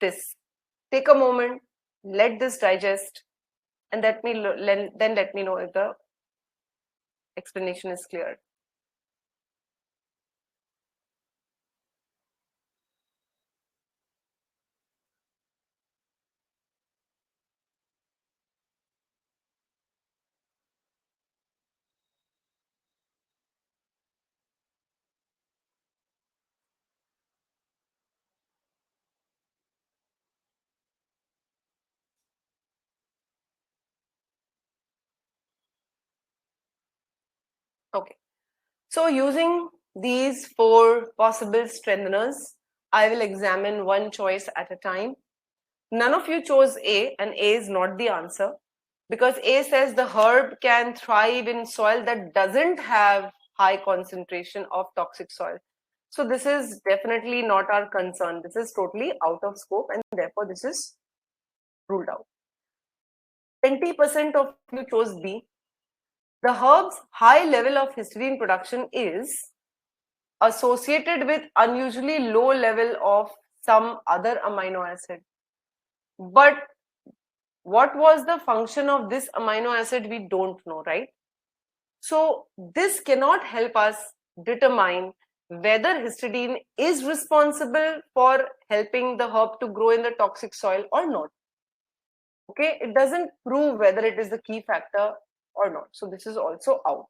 this. Take a moment, let this digest, and then let me know if the explanation is clear. Okay. So using these 4 possible strengtheners, I will examine one choice at a time. None of you chose A, and A is not the answer, because A says the herb can thrive in soil that doesn't have high concentration of toxic soil. So this is definitely not our concern. This is totally out of scope, and therefore this is ruled out. 20% of you chose B. The herb's high level of histidine production is associated with unusually low level of some other amino acid. But what was the function of this amino acid? We don't know, right? So this cannot help us determine whether histidine is responsible for helping the herb to grow in the toxic soil or not. Okay, it doesn't prove whether it is the key factor or not. So this is also out.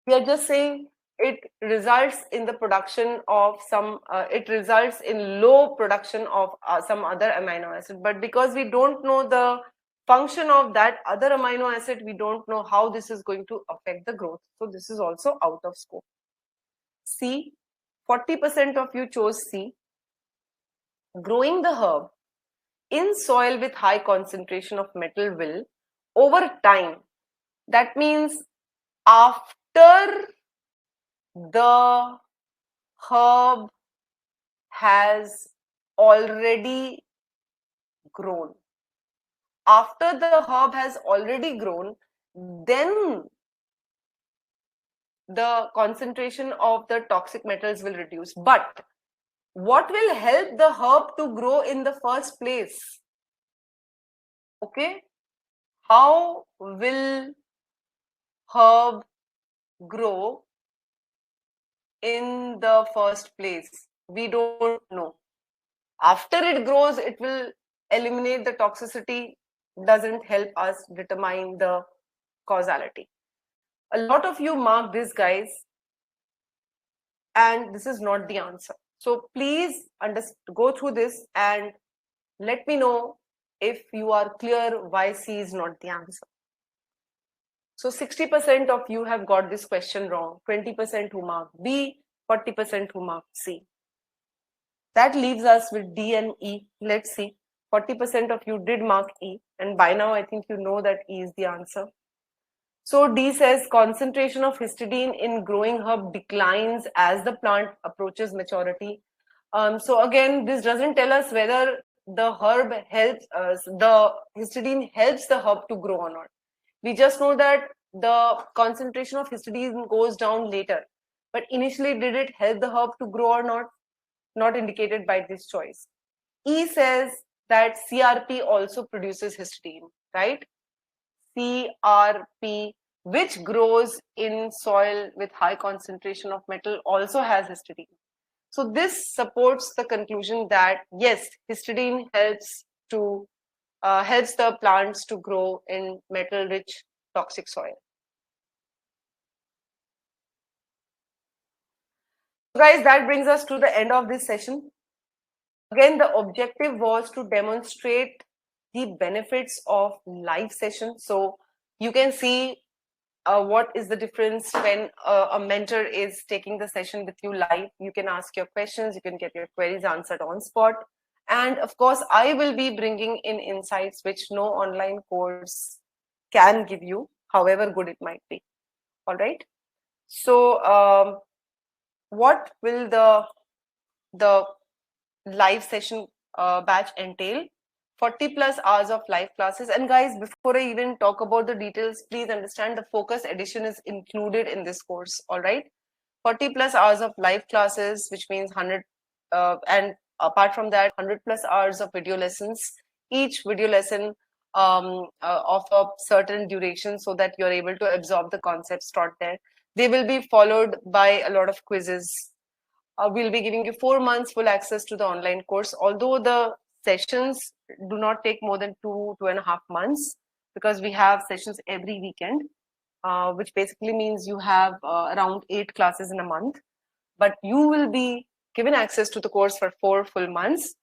We are just saying it results in the production of some, it results in low production of some other amino acid. But because we don't know the function of that other amino acid, we don't know how this is going to affect the growth. So this is also out of scope. C, 40% of you chose C. Growing the herb in soil with high concentration of metal will, over time, that means after the herb has already grown. After the herb has already grown, then the concentration of the toxic metals will reduce. But what will help the herb to grow in the first place? Okay, how will herb grow in the first place? We don't know. After it grows, it will eliminate the toxicity. Doesn't help us determine the causality. A lot of you mark this, guys, and this is not the answer. So please go through this and let me know if you are clear why C is not the answer. So 60% of you have got this question wrong, 20% who marked B, 40% who marked C. That leaves us with D and E. Let's see. 40% of you did mark E, and by now I think you know that E is the answer. So D says concentration of histidine in growing herb declines as the plant approaches maturity. So again, this doesn't tell us whether the herb helps, the histidine helps the herb to grow or not. We just know that the concentration of histidine goes down later. But initially, did it help the herb to grow or not? Not indicated by this choice. E says that CRP also produces histidine, right? CRP, which grows in soil with high concentration of metal, also has histidine. So this supports the conclusion that yes, histidine helps the plants to grow in metal-rich toxic soil. Guys, that brings us to the end of this session. Again, the objective was to demonstrate the benefits of live session. So you can see what is the difference when a mentor is taking the session with you live. You can ask your questions, you can get your queries answered on spot. And of course, I will be bringing in insights which no online course can give you, however good it might be. All right. So what will the live session batch entail? 40 plus hours of live classes. And guys, before I even talk about the details, please understand the focus edition is included in this course. All right. 40 plus hours of live classes, which means 100 and apart from that 100 plus hours of video lessons, each video lesson of a certain duration, so that you're able to absorb the concepts taught there. They will be followed by a lot of quizzes. We'll be giving you 4 months full access to the online course, although the sessions do not take more than 2.5 months, because we have sessions every weekend, which basically means you have around 8 classes in a month. But you will be given access to the course for 4 full months.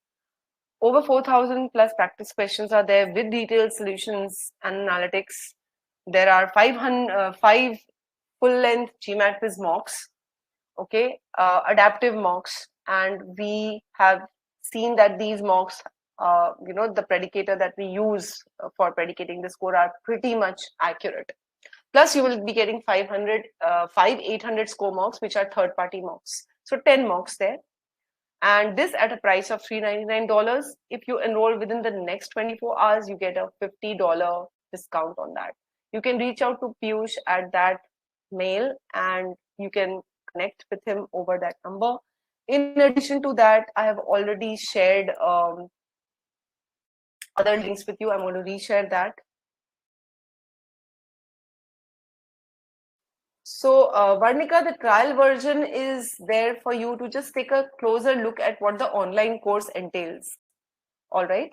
Over 4,000 plus practice questions are there with detailed solutions and analytics. There are 5 full-length GMATWhiz mocks, okay, adaptive mocks, and we have seen that these mocks, the predicator that we use for predicating the score are pretty much accurate. Plus, you will be getting 800 score mocks, which are third-party mocks. So 10 mocks there. And this at a price of $399. If you enroll within the next 24 hours, you get a $50 discount on that. You can reach out to Piyush at that mail and you can connect with him over that number. In addition to that, I have already shared other links with you. I'm going to reshare that. So Varnika, the trial version is there for you to just take a closer look at what the online course entails. All right.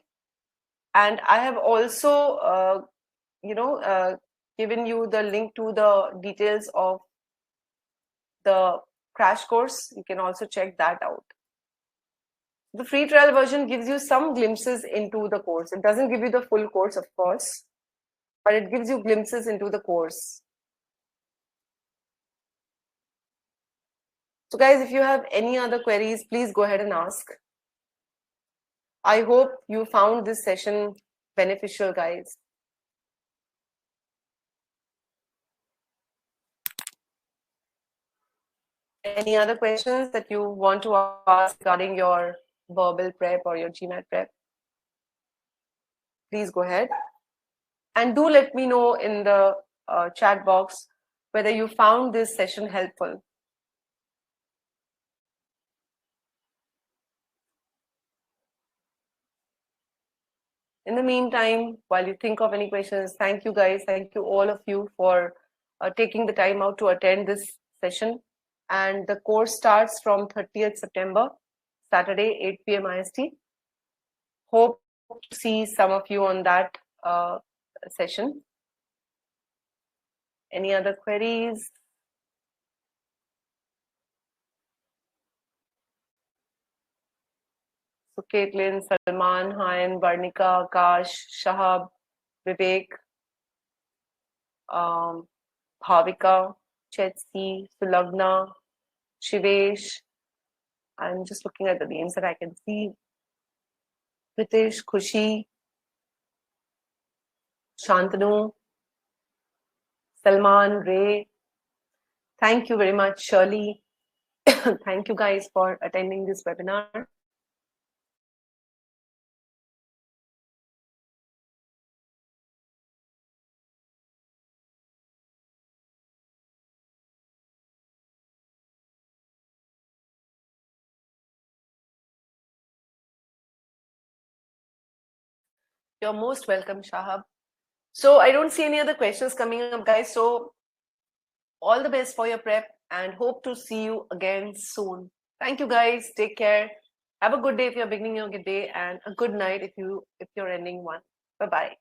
And I have also, given you the link to the details of the crash course. You can also check that out. The free trial version gives you some glimpses into the course. It doesn't give you the full course, of course, but it gives you glimpses into the course. So guys, if you have any other queries, please go ahead and ask. I hope you found this session beneficial, guys. Any other questions that you want to ask regarding your verbal prep or your GMAT prep? Please go ahead. And do let me know in the chat box whether you found this session helpful. In the meantime, while you think of any questions, thank you guys. Thank you all of you for taking the time out to attend this session. And the course starts from 30th September, Saturday, 8 p.m. IST. Hope to see some of you on that session. Any other queries? So Caitlin, Salman, Hayan, Varnika, Akash, Shahab, Vivek, Bhavika, Chetsi, Sulagna, Shivesh. I'm just looking at the names that I can see. Pritish, Khushi, Shantanu, Salman, Ray. Thank you very much, Shirley. Thank you guys for attending this webinar. You're most welcome, Shahab. So I don't see any other questions coming up, guys. So all the best for your prep and hope to see you again soon. Thank you, guys. Take care. Have a good day if you're beginning your day and a good night if you're ending one. Bye-bye.